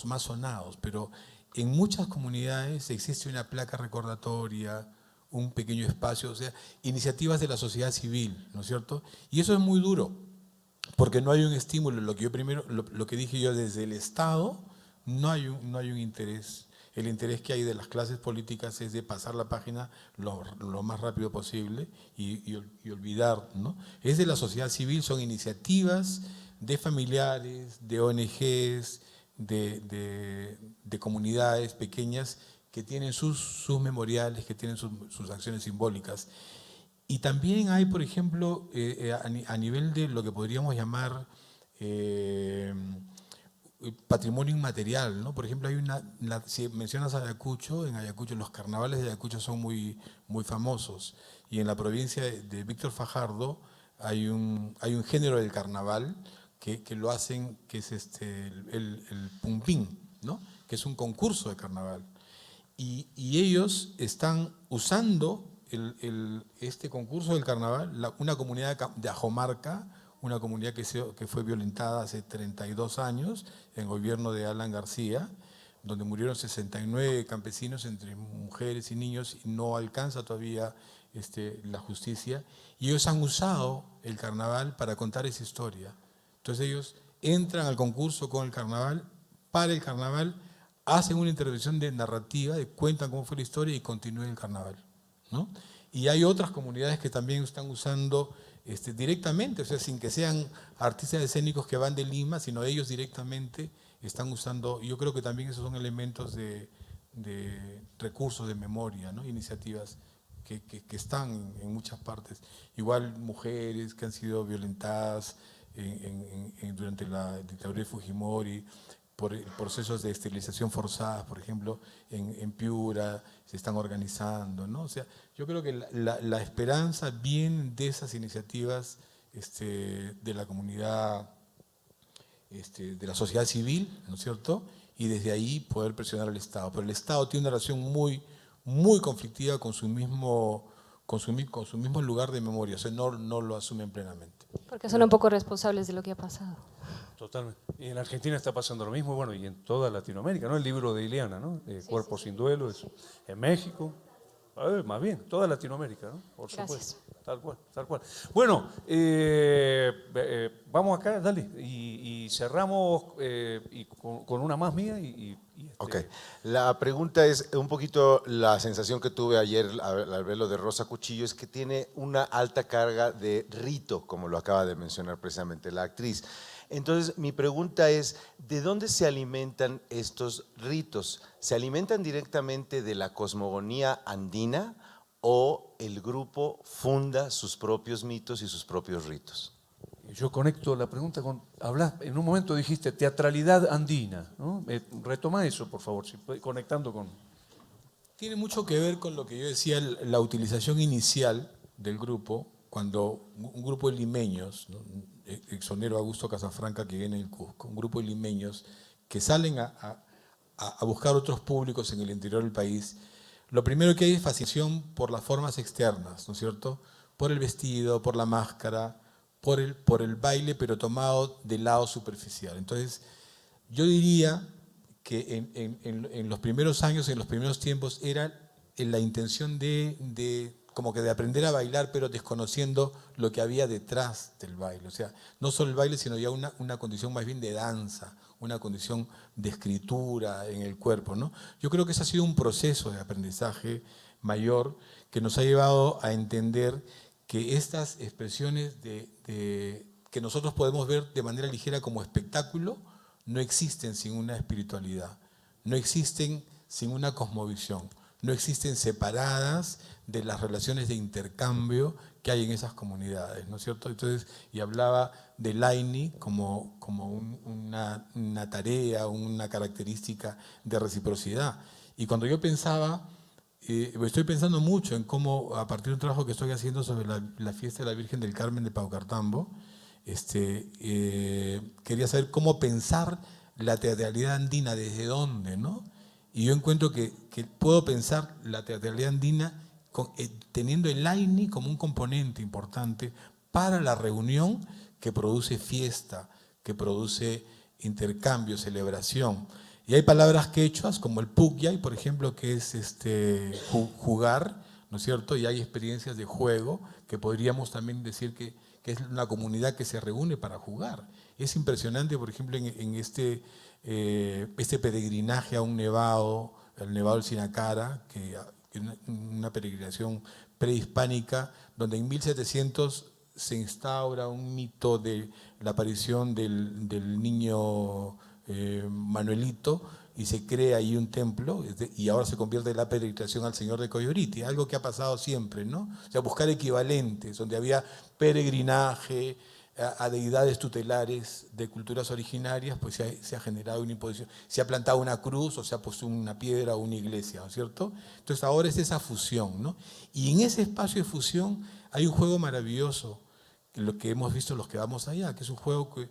más sonados, pero en muchas comunidades existe una placa recordatoria, un pequeño espacio, o sea, iniciativas de la sociedad civil, ¿no es cierto? Y eso es muy duro, porque no hay un estímulo, lo que dije yo, desde el Estado no hay un interés. El interés que hay de las clases políticas es de pasar la página lo más rápido posible y olvidar, ¿no? Es de la sociedad civil, son iniciativas de familiares, de ONGs, de comunidades pequeñas que tienen sus memoriales, que tienen sus acciones simbólicas. Y también hay, por ejemplo, a nivel de lo que podríamos llamar patrimonio inmaterial, ¿no? Por ejemplo, si mencionas Ayacucho, en Ayacucho los carnavales de Ayacucho son muy, muy famosos. Y en la provincia de Víctor Fajardo hay un género del carnaval que lo hacen, que es el pumpín, ¿no? Que es un concurso de carnaval. Y ellos están usando este concurso del carnaval, una comunidad de Ajomarca, una comunidad que fue violentada hace 32 años en el gobierno de Alan García, donde murieron 69 campesinos entre mujeres y niños, y no alcanza todavía la justicia. Y ellos han usado el carnaval para contar esa historia. Entonces ellos entran al concurso con el carnaval, para el carnaval, hacen una intervención de narrativa, cuentan cómo fue la historia y continúan el carnaval, ¿no? Y hay otras comunidades que también están usando directamente, o sea, sin que sean artistas escénicos que van de Lima, sino ellos directamente están usando. Yo creo que también esos son elementos de recursos de memoria, ¿no? Iniciativas que están en muchas partes. Igual mujeres que han sido violentadas durante la dictadura de Fujimori, por procesos de esterilización forzadas, por ejemplo, en Piura, se están organizando, ¿no? O sea, yo creo que la esperanza viene de esas iniciativas de la comunidad, de la sociedad civil, ¿no es cierto? Y desde ahí poder presionar al Estado. Pero el Estado tiene una relación muy, muy conflictiva con su mismo lugar de memoria, o sea, no lo asumen plenamente. Porque son un poco responsables de lo que ha pasado. Totalmente. Y en Argentina está pasando lo mismo, bueno, y en toda Latinoamérica, ¿no? El libro de Ileana, ¿no? Cuerpo sin duelo, es en México, más bien, toda Latinoamérica, ¿no? Por supuesto. Tal cual, tal cual. Bueno, vamos acá, dale, y cerramos con una más mía Ok, la pregunta es un poquito la sensación que tuve ayer al verlo de Rosa Cuchillo, es que tiene una alta carga de rito, como lo acaba de mencionar precisamente la actriz. Entonces, mi pregunta es, ¿de dónde se alimentan estos ritos? ¿Se alimentan directamente de la cosmogonía andina o el grupo funda sus propios mitos y sus propios ritos? Yo conecto la pregunta con, en un momento dijiste teatralidad andina, ¿no? Retoma eso, por favor, conectando con... Tiene mucho que ver con lo que yo decía, la utilización inicial del grupo, cuando un grupo de limeños, ¿no? Exonero Augusto Casafranca, que viene en el Cusco, un grupo de limeños que salen a buscar otros públicos en el interior del país. Lo primero que hay es fascinación por las formas externas, ¿no es cierto? Por el vestido, por la máscara, por el baile, pero tomado del lado superficial. Entonces, yo diría que en los primeros años, en los primeros tiempos, era la intención como que de aprender a bailar, pero desconociendo lo que había detrás del baile. O sea, no solo el baile, sino ya una condición más bien de danza, una condición de escritura en el cuerpo, ¿no? Yo creo que ese ha sido un proceso de aprendizaje mayor que nos ha llevado a entender que estas expresiones que nosotros podemos ver de manera ligera como espectáculo no existen sin una espiritualidad, no existen sin una cosmovisión, no existen separadas de las relaciones de intercambio que hay en esas comunidades, ¿no es cierto? Entonces, y hablaba del Aini como una tarea, una característica de reciprocidad. Y cuando yo pensaba, estoy pensando mucho en cómo, a partir de un trabajo que estoy haciendo sobre la fiesta de la Virgen del Carmen de Paucartambo, quería saber cómo pensar la teatralidad andina, desde dónde, ¿no? Y yo encuentro que puedo pensar la teatralidad andina teniendo el Aini como un componente importante para la reunión que produce fiesta, que produce intercambio, celebración. Y hay palabras quechuas como el pukyay, por ejemplo, que es jugar, ¿no es cierto? Y hay experiencias de juego que podríamos también decir que es una comunidad que se reúne para jugar. Es impresionante, por ejemplo, en este peregrinaje a un nevado, el Nevado del Sinacara, que es una peregrinación prehispánica, donde en 1700 se instaura un mito de la aparición del niño Manuelito, y se crea ahí un templo, y ahora se convierte en la peregrinación al Señor de Coyoriti, algo que ha pasado siempre, ¿no? O sea, buscar equivalentes, donde había peregrinaje a deidades tutelares de culturas originarias, pues se ha generado una imposición, se ha plantado una cruz o se ha puesto una piedra o una iglesia, ¿no es cierto? Entonces ahora es esa fusión, ¿no? Y en ese espacio de fusión hay un juego maravilloso, lo que hemos visto los que vamos allá, que es un juego que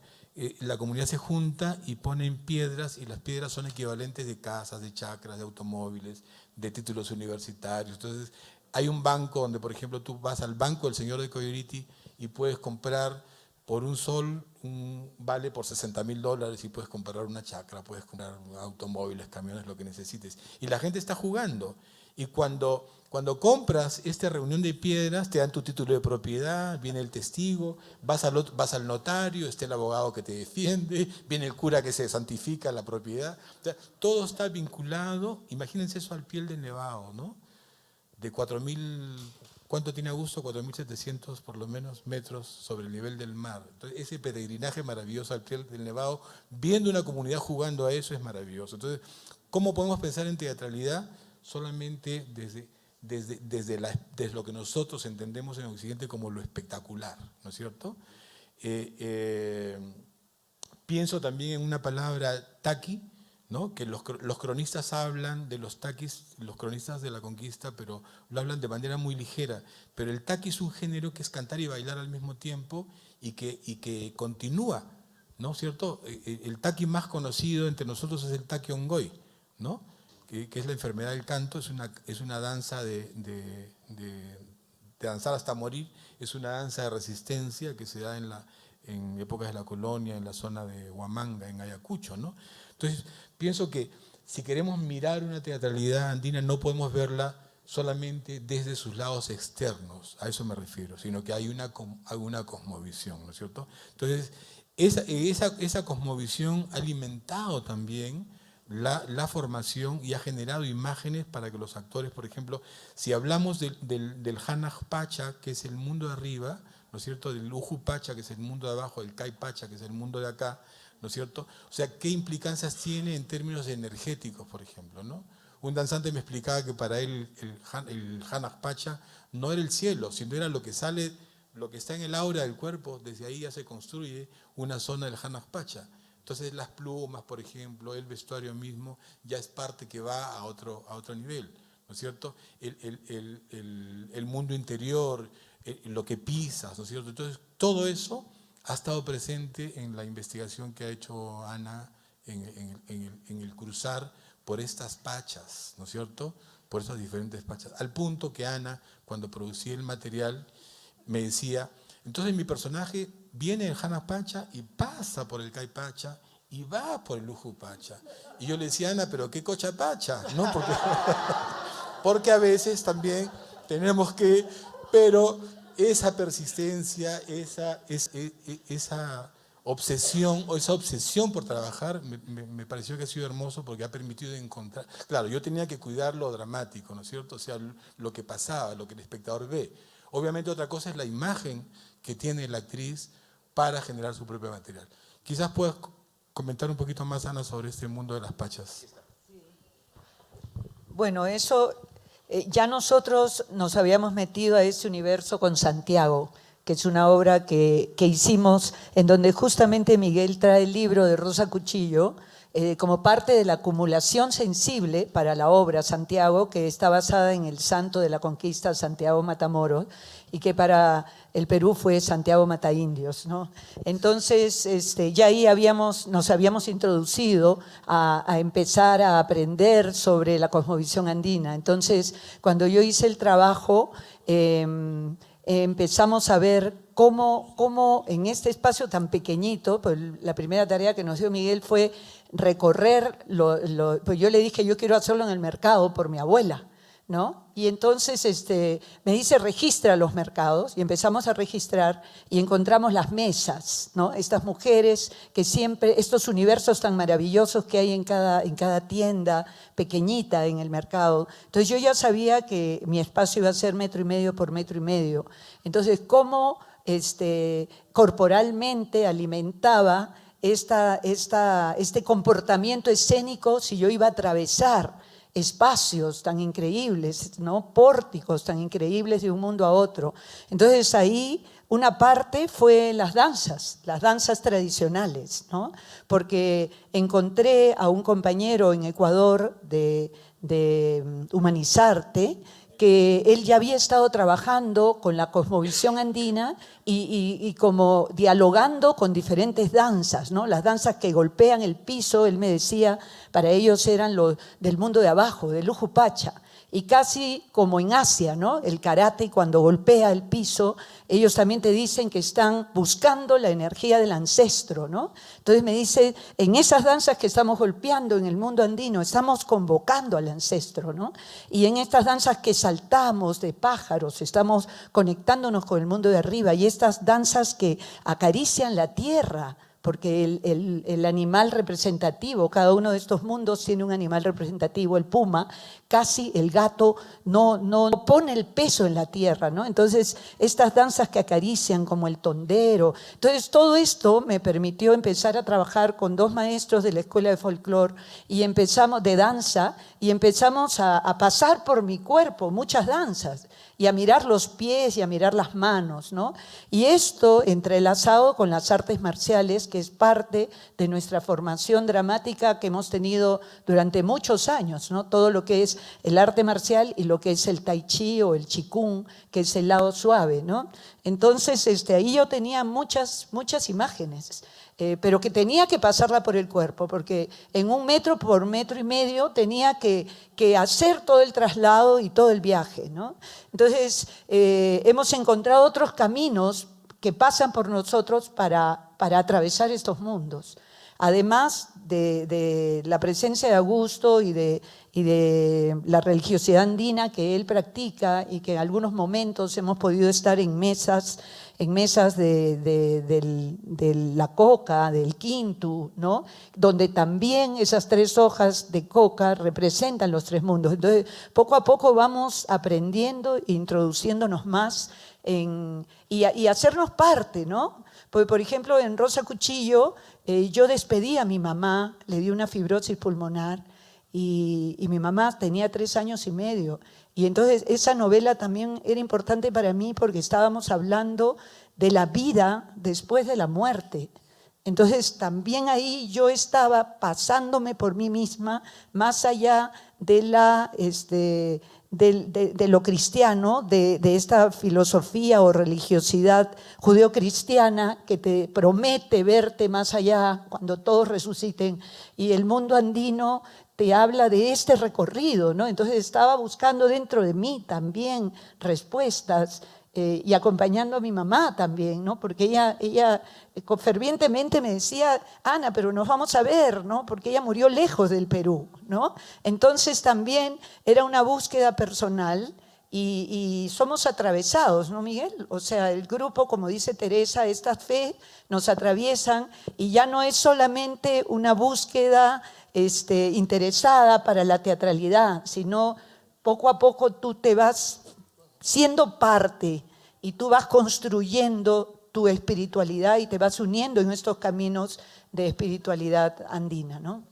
la comunidad se junta y ponen piedras, y las piedras son equivalentes de casas, de chacras, de automóviles, de títulos universitarios. Entonces hay un banco donde, por ejemplo, tú vas al banco del Señor de Coyoriti y puedes comprar por un sol, vale por $60.000, y puedes comprar una chacra, puedes comprar automóviles, camiones, lo que necesites. Y la gente está jugando. Y cuando compras esta reunión de piedras, te dan tu título de propiedad, viene el testigo, vas al notario, está el abogado que te defiende, viene el cura que se santifica la propiedad. O sea, todo está vinculado. Imagínense eso al Piel del Nevado, ¿no? De 4.000, ¿cuánto tiene Augusto? 4.700 por lo menos metros sobre el nivel del mar. Entonces, ese peregrinaje maravilloso al Piel del Nevado, viendo una comunidad jugando a eso, es maravilloso. Entonces, ¿cómo podemos pensar en teatralidad? Solamente desde lo que nosotros entendemos en Occidente como lo espectacular, ¿no es cierto? Pienso también en una palabra taqui, ¿no? Que los cronistas hablan de los taquis, los cronistas de la conquista, pero lo hablan de manera muy ligera. Pero el taqui es un género que es cantar y bailar al mismo tiempo y que continúa, ¿no es cierto? El taqui más conocido entre nosotros es el taqui ongoy, ¿no? Que es la enfermedad del canto, es una danza de danzar hasta morir, es una danza de resistencia que se da en épocas de la colonia, en la zona de Huamanga, en Ayacucho, ¿no? Entonces, pienso que si queremos mirar una teatralidad andina, no podemos verla solamente desde sus lados externos, a eso me refiero, sino que hay una cosmovisión, ¿no es cierto? Entonces, esa cosmovisión ha alimentado también la formación y ha generado imágenes para que los actores, por ejemplo, si hablamos del Hanaj Pacha, que es el mundo de arriba, ¿no es cierto?, del Uju Pacha, que es el mundo de abajo, del Kai Pacha, que es el mundo de acá, ¿no es cierto? O sea, ¿qué implicancias tiene en términos energéticos, por ejemplo, ¿no? Un danzante me explicaba que para él el Hanaj Pacha no era el cielo, sino era lo que sale, lo que está en el aura del cuerpo, desde ahí ya se construye una zona del Hanaj Pacha. Entonces las plumas, por ejemplo, el vestuario mismo, ya es parte que va a otro nivel, ¿no es cierto? El mundo interior, lo que pisas, ¿no es cierto? Entonces todo eso ha estado presente en la investigación que ha hecho Ana en el cruzar por estas pachas, ¿no es cierto? Por esas diferentes pachas. Al punto que Ana, cuando producía el material, me decía, entonces mi personaje viene del Hanaj Pacha y pasa por el Kai Pacha y va por el Uju Pacha. Y yo le decía, Ana, pero ¿qué cocha Pacha? ¿No? Porque a veces también tenemos que, pero esa persistencia, esa obsesión o esa obsesión por trabajar me pareció que ha sido hermoso porque ha permitido encontrar, claro, yo tenía que cuidar lo dramático, ¿no es cierto? O sea, lo que pasaba, lo que el espectador ve. Obviamente otra cosa es la imagen que tiene la actriz para generar su propio material. Quizás puedas comentar un poquito más, Ana, sobre este mundo de las pachas. Bueno, eso, ya nosotros nos habíamos metido a ese universo con Santiago, que es una obra que hicimos en donde justamente Miguel trae el libro de Rosa Cuchillo como parte de la acumulación sensible para la obra Santiago, que está basada en el santo de la conquista Santiago Matamoros y que para el Perú fue Santiago Mataindios, ¿no? Entonces, ya ahí nos habíamos introducido a empezar a aprender sobre la cosmovisión andina. Entonces, cuando yo hice el trabajo, empezamos a ver cómo en este espacio tan pequeñito, pues la primera tarea que nos dio Miguel fue recorrer, pues yo le dije, yo quiero hacerlo en el mercado por mi abuela, ¿no? Y entonces me dice, registra los mercados, y empezamos a registrar y encontramos las mesas, ¿no? Estas mujeres que siempre, estos universos tan maravillosos que hay en cada tienda pequeñita en el mercado. Entonces yo ya sabía que mi espacio iba a ser 1,5 metros por 1,5 metros. Entonces, ¿cómo corporalmente alimentaba este comportamiento escénico si yo iba a atravesar espacios tan increíbles, ¿no? Pórticos tan increíbles de un mundo a otro? Entonces ahí una parte fue las danzas tradicionales, ¿no? Porque encontré a un compañero en Ecuador de Humanizarte, que él ya había estado trabajando con la cosmovisión andina y como dialogando con diferentes danzas, ¿no? Las danzas que golpean el piso, él me decía, para ellos eran los del mundo de abajo, del Uju Pacha. Y casi como en Asia, ¿no? El karate, cuando golpea el piso, ellos también te dicen que están buscando la energía del ancestro, ¿no? Entonces me dice, en esas danzas que estamos golpeando en el mundo andino, estamos convocando al ancestro, ¿no? Y en estas danzas que saltamos de pájaros, estamos conectándonos con el mundo de arriba, y estas danzas que acarician la tierra, porque el animal representativo, cada uno de estos mundos tiene un animal representativo, el puma, casi el gato no pone el peso en la tierra, ¿no? Entonces, estas danzas que acarician como el tondero, entonces todo esto me permitió empezar a trabajar con 2 maestros de la Escuela de Folclore de danza, y empezamos a pasar por mi cuerpo muchas danzas. y a mirar los pies y a mirar las manos, ¿no? Y esto entrelazado con las artes marciales, que es parte de nuestra formación dramática que hemos tenido durante muchos años, ¿no? Todo lo que es el arte marcial y lo que es el tai chi o el qigong, que es el lado suave, ¿no? Entonces, ahí yo tenía muchas imágenes, pero que tenía que pasarla por el cuerpo, porque en 1 metro por 1,5 metros tenía que hacer todo el traslado y todo el viaje, ¿no? Entonces, hemos encontrado otros caminos que pasan por nosotros para atravesar estos mundos. Además de la presencia de Augusto y de la religiosidad andina que él practica y que en algunos momentos hemos podido estar en mesas de la coca, del quintu, ¿no? Donde también esas 3 hojas de coca representan los 3 mundos. Entonces, poco a poco vamos aprendiendo e introduciéndonos más y hacernos parte, ¿no? Porque, por ejemplo, en Rosa Cuchillo, yo despedí a mi mamá, le di una fibrosis pulmonar y mi mamá tenía 3 años y medio. Y entonces esa novela también era importante para mí porque estábamos hablando de la vida después de la muerte. Entonces también ahí yo estaba pasándome por mí misma más allá de lo cristiano, de esta filosofía o religiosidad judeocristiana que te promete verte más allá cuando todos resuciten, y el mundo andino te habla de este recorrido, ¿no? Entonces estaba buscando dentro de mí también respuestas y acompañando a mi mamá también, ¿no? Porque ella fervientemente me decía, Ana, pero nos vamos a ver, ¿no? Porque ella murió lejos del Perú, ¿no? Entonces también era una búsqueda personal y somos atravesados, ¿no, Miguel? O sea, el grupo, como dice Teresa, esta fe nos atraviesan y ya no es solamente una búsqueda interesada para la teatralidad, sino poco a poco tú te vas siendo parte y tú vas construyendo tu espiritualidad y te vas uniendo en estos caminos de espiritualidad andina, ¿no?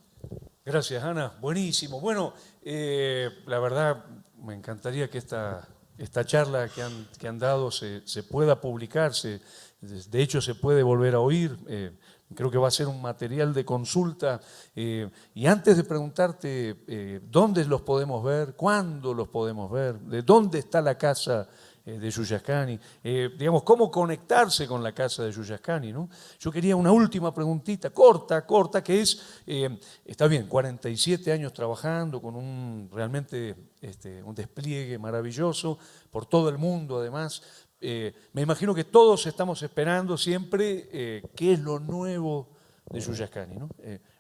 Gracias, Ana. Buenísimo. Bueno, la verdad me encantaría que esta charla que han dado se pueda publicar, de hecho se puede volver a oír. Creo que va a ser un material de consulta. Y antes de preguntarte dónde los podemos ver, cuándo los podemos ver, de dónde está la casa de Yuya Ascani, digamos, cómo conectarse con la casa de Yuya Ascani, ¿no? Yo quería una última preguntita, corta, que es, está bien, 47 años trabajando con realmente un despliegue maravilloso por todo el mundo además. Me imagino que todos estamos esperando siempre qué es lo nuevo de Yuya Ascani, ¿no?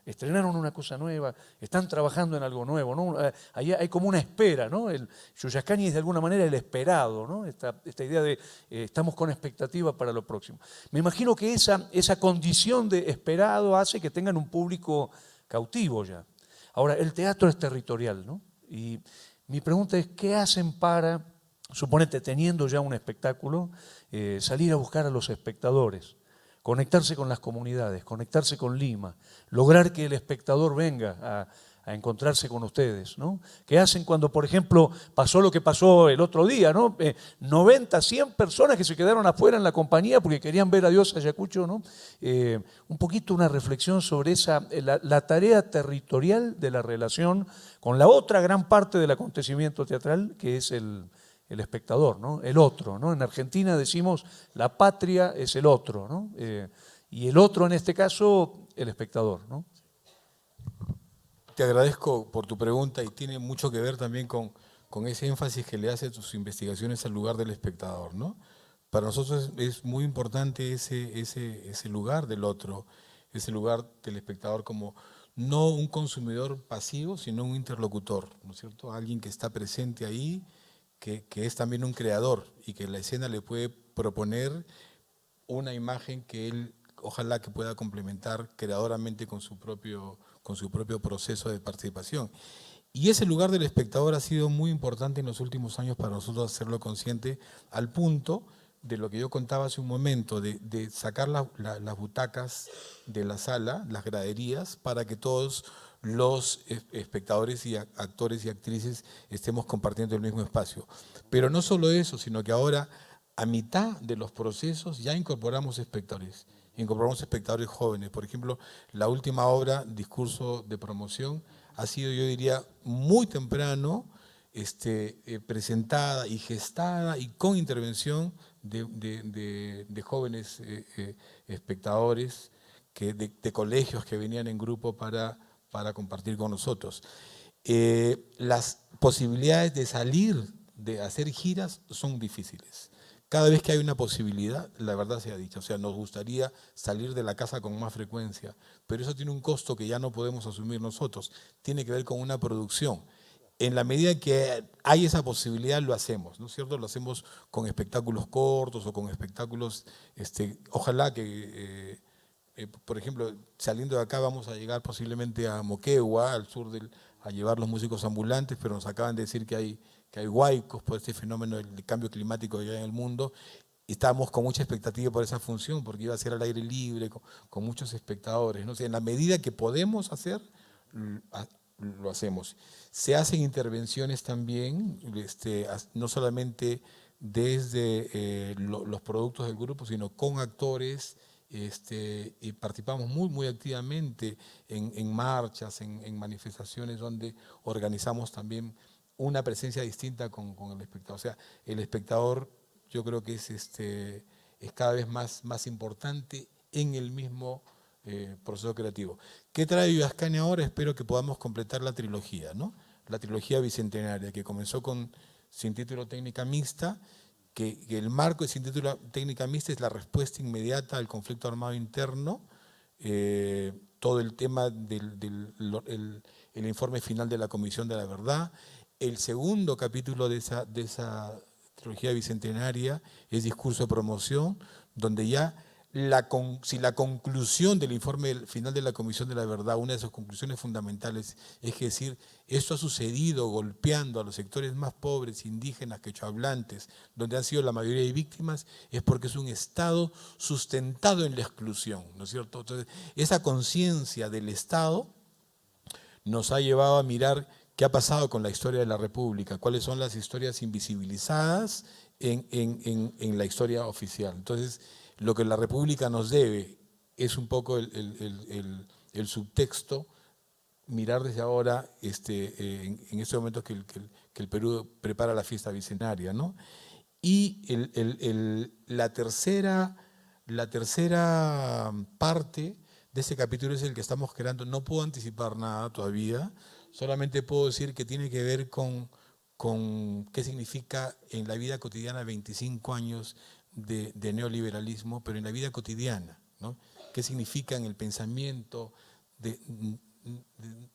Estrenaron una cosa nueva, están trabajando en algo nuevo, ¿no? Hay como una espera, ¿no? Yuya Ascani es de alguna manera el esperado, ¿no? Esta idea de estamos con expectativa para lo próximo. Me imagino que esa condición de esperado hace que tengan un público cautivo ya. Ahora, el teatro es territorial, ¿no? Y mi pregunta es, ¿qué hacen para, suponete, teniendo ya un espectáculo, salir a buscar a los espectadores? Conectarse con las comunidades, conectarse con Lima, lograr que el espectador venga a encontrarse con ustedes, ¿no? ¿Qué hacen cuando, por ejemplo, pasó lo que pasó el otro día, ¿no? 90, 100 personas que se quedaron afuera en la compañía porque querían ver a Dios Ayacucho, ¿no? Un poquito una reflexión sobre la tarea territorial de la relación con la otra gran parte del acontecimiento teatral, que es el espectador, ¿no? El otro, ¿no? En Argentina decimos la patria es el otro, ¿no? Y el otro en este caso, el espectador, ¿no? Te agradezco por tu pregunta y tiene mucho que ver también con ese énfasis que le hace a tus investigaciones al lugar del espectador, ¿no? Para nosotros es muy importante ese lugar del otro, ese lugar del espectador como no un consumidor pasivo, sino un interlocutor, ¿no es cierto? Alguien que está presente ahí, que es también un creador y que la escena le puede proponer una imagen que él ojalá que pueda complementar creadoramente con su propio proceso de participación. Y ese lugar del espectador ha sido muy importante en los últimos años para nosotros hacerlo consciente, al punto de lo que yo contaba hace un momento, de sacar las butacas de la sala, las graderías, para que todos los espectadores y actores y actrices estemos compartiendo el mismo espacio. Pero no solo eso, sino que ahora a mitad de los procesos ya incorporamos espectadores jóvenes. Por ejemplo, la última obra, Discurso de Promoción, ha sido, yo diría, muy temprano presentada y gestada y con intervención de jóvenes espectadores de colegios que venían en grupo para compartir con nosotros. Las posibilidades de salir, de hacer giras, son difíciles. Cada vez que hay una posibilidad, la verdad sea dicha, o sea, nos gustaría salir de la casa con más frecuencia, pero eso tiene un costo que ya no podemos asumir nosotros, tiene que ver con una producción. En la medida que hay esa posibilidad, lo hacemos, ¿no es cierto? Lo hacemos con espectáculos cortos o con espectáculos, ojalá que, por ejemplo, saliendo de acá vamos a llegar posiblemente a Moquegua, al sur a llevar los músicos ambulantes, pero nos acaban de decir que hay huaicos por este fenómeno del cambio climático que hay en el mundo. Y estábamos con mucha expectativa por esa función, porque iba a ser al aire libre, con muchos espectadores, ¿no? O sea, en la medida que podemos hacer, lo hacemos. Se hacen intervenciones también, no solamente desde los productos del grupo, sino con actores, y participamos muy activamente en marchas, en manifestaciones donde organizamos también una presencia distinta con el espectador. O sea, el espectador yo creo que es cada vez más importante en el mismo proceso creativo. ¿Qué trae Yuyascani ahora? Espero que podamos completar la trilogía, ¿no? La trilogía bicentenaria, que comenzó Sin Título Técnica Mixta, que el marco de Sin Título Técnica Mixta es la respuesta inmediata al conflicto armado interno, todo el tema el informe final de la Comisión de la Verdad. El segundo capítulo de esa trilogía bicentenaria es Discurso de Promoción, donde ya si la conclusión del informe final de la Comisión de la Verdad, una de sus conclusiones fundamentales es que decir, esto ha sucedido golpeando a los sectores más pobres, indígenas, quechohablantes, donde han sido la mayoría de víctimas, es porque es un Estado sustentado en la exclusión, ¿no es cierto? Entonces, esa conciencia del Estado nos ha llevado a mirar qué ha pasado con la historia de la República, cuáles son las historias invisibilizadas en la historia oficial. Entonces, lo que la República nos debe es un poco el subtexto, mirar desde ahora, en estos momentos que el Perú prepara la fiesta bicentenaria, ¿no? Y la tercera parte de ese capítulo es el que estamos creando. No puedo anticipar nada todavía, solamente puedo decir que tiene que ver con qué significa en la vida cotidiana 25 años de neoliberalismo, pero en la vida cotidiana, ¿no? ¿Qué significa en el pensamiento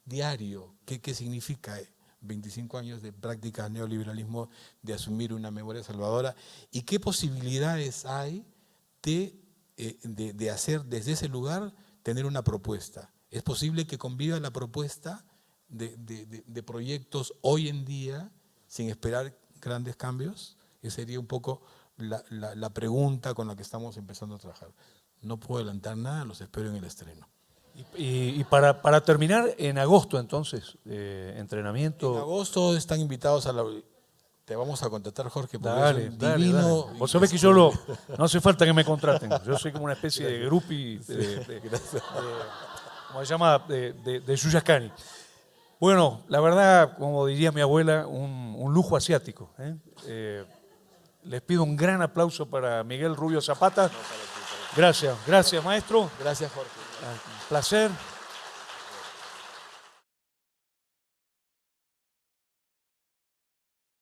diario? ¿Qué significa 25 años de prácticas de neoliberalismo, de asumir una memoria salvadora? ¿Y qué posibilidades hay de hacer desde ese lugar, tener una propuesta? ¿Es posible que conviva la propuesta de proyectos hoy en día sin esperar grandes cambios? Esa sería un poco la pregunta con la que estamos empezando a trabajar. No puedo adelantar nada, los espero en el estreno. Y para terminar, en agosto entonces, entrenamiento. En agosto están invitados a la... Te vamos a contratar, Jorge, porque dale, es un divino... Vos sabés que yo no hace falta que me contraten. Yo soy como una especie de groupie, ¿cómo se llama? De Yuyascani. Bueno, la verdad, como diría mi abuela, un lujo asiático. Les pido un gran aplauso para Miguel Rubio Zapata. Gracias maestro. Gracias, Jorge. Un placer.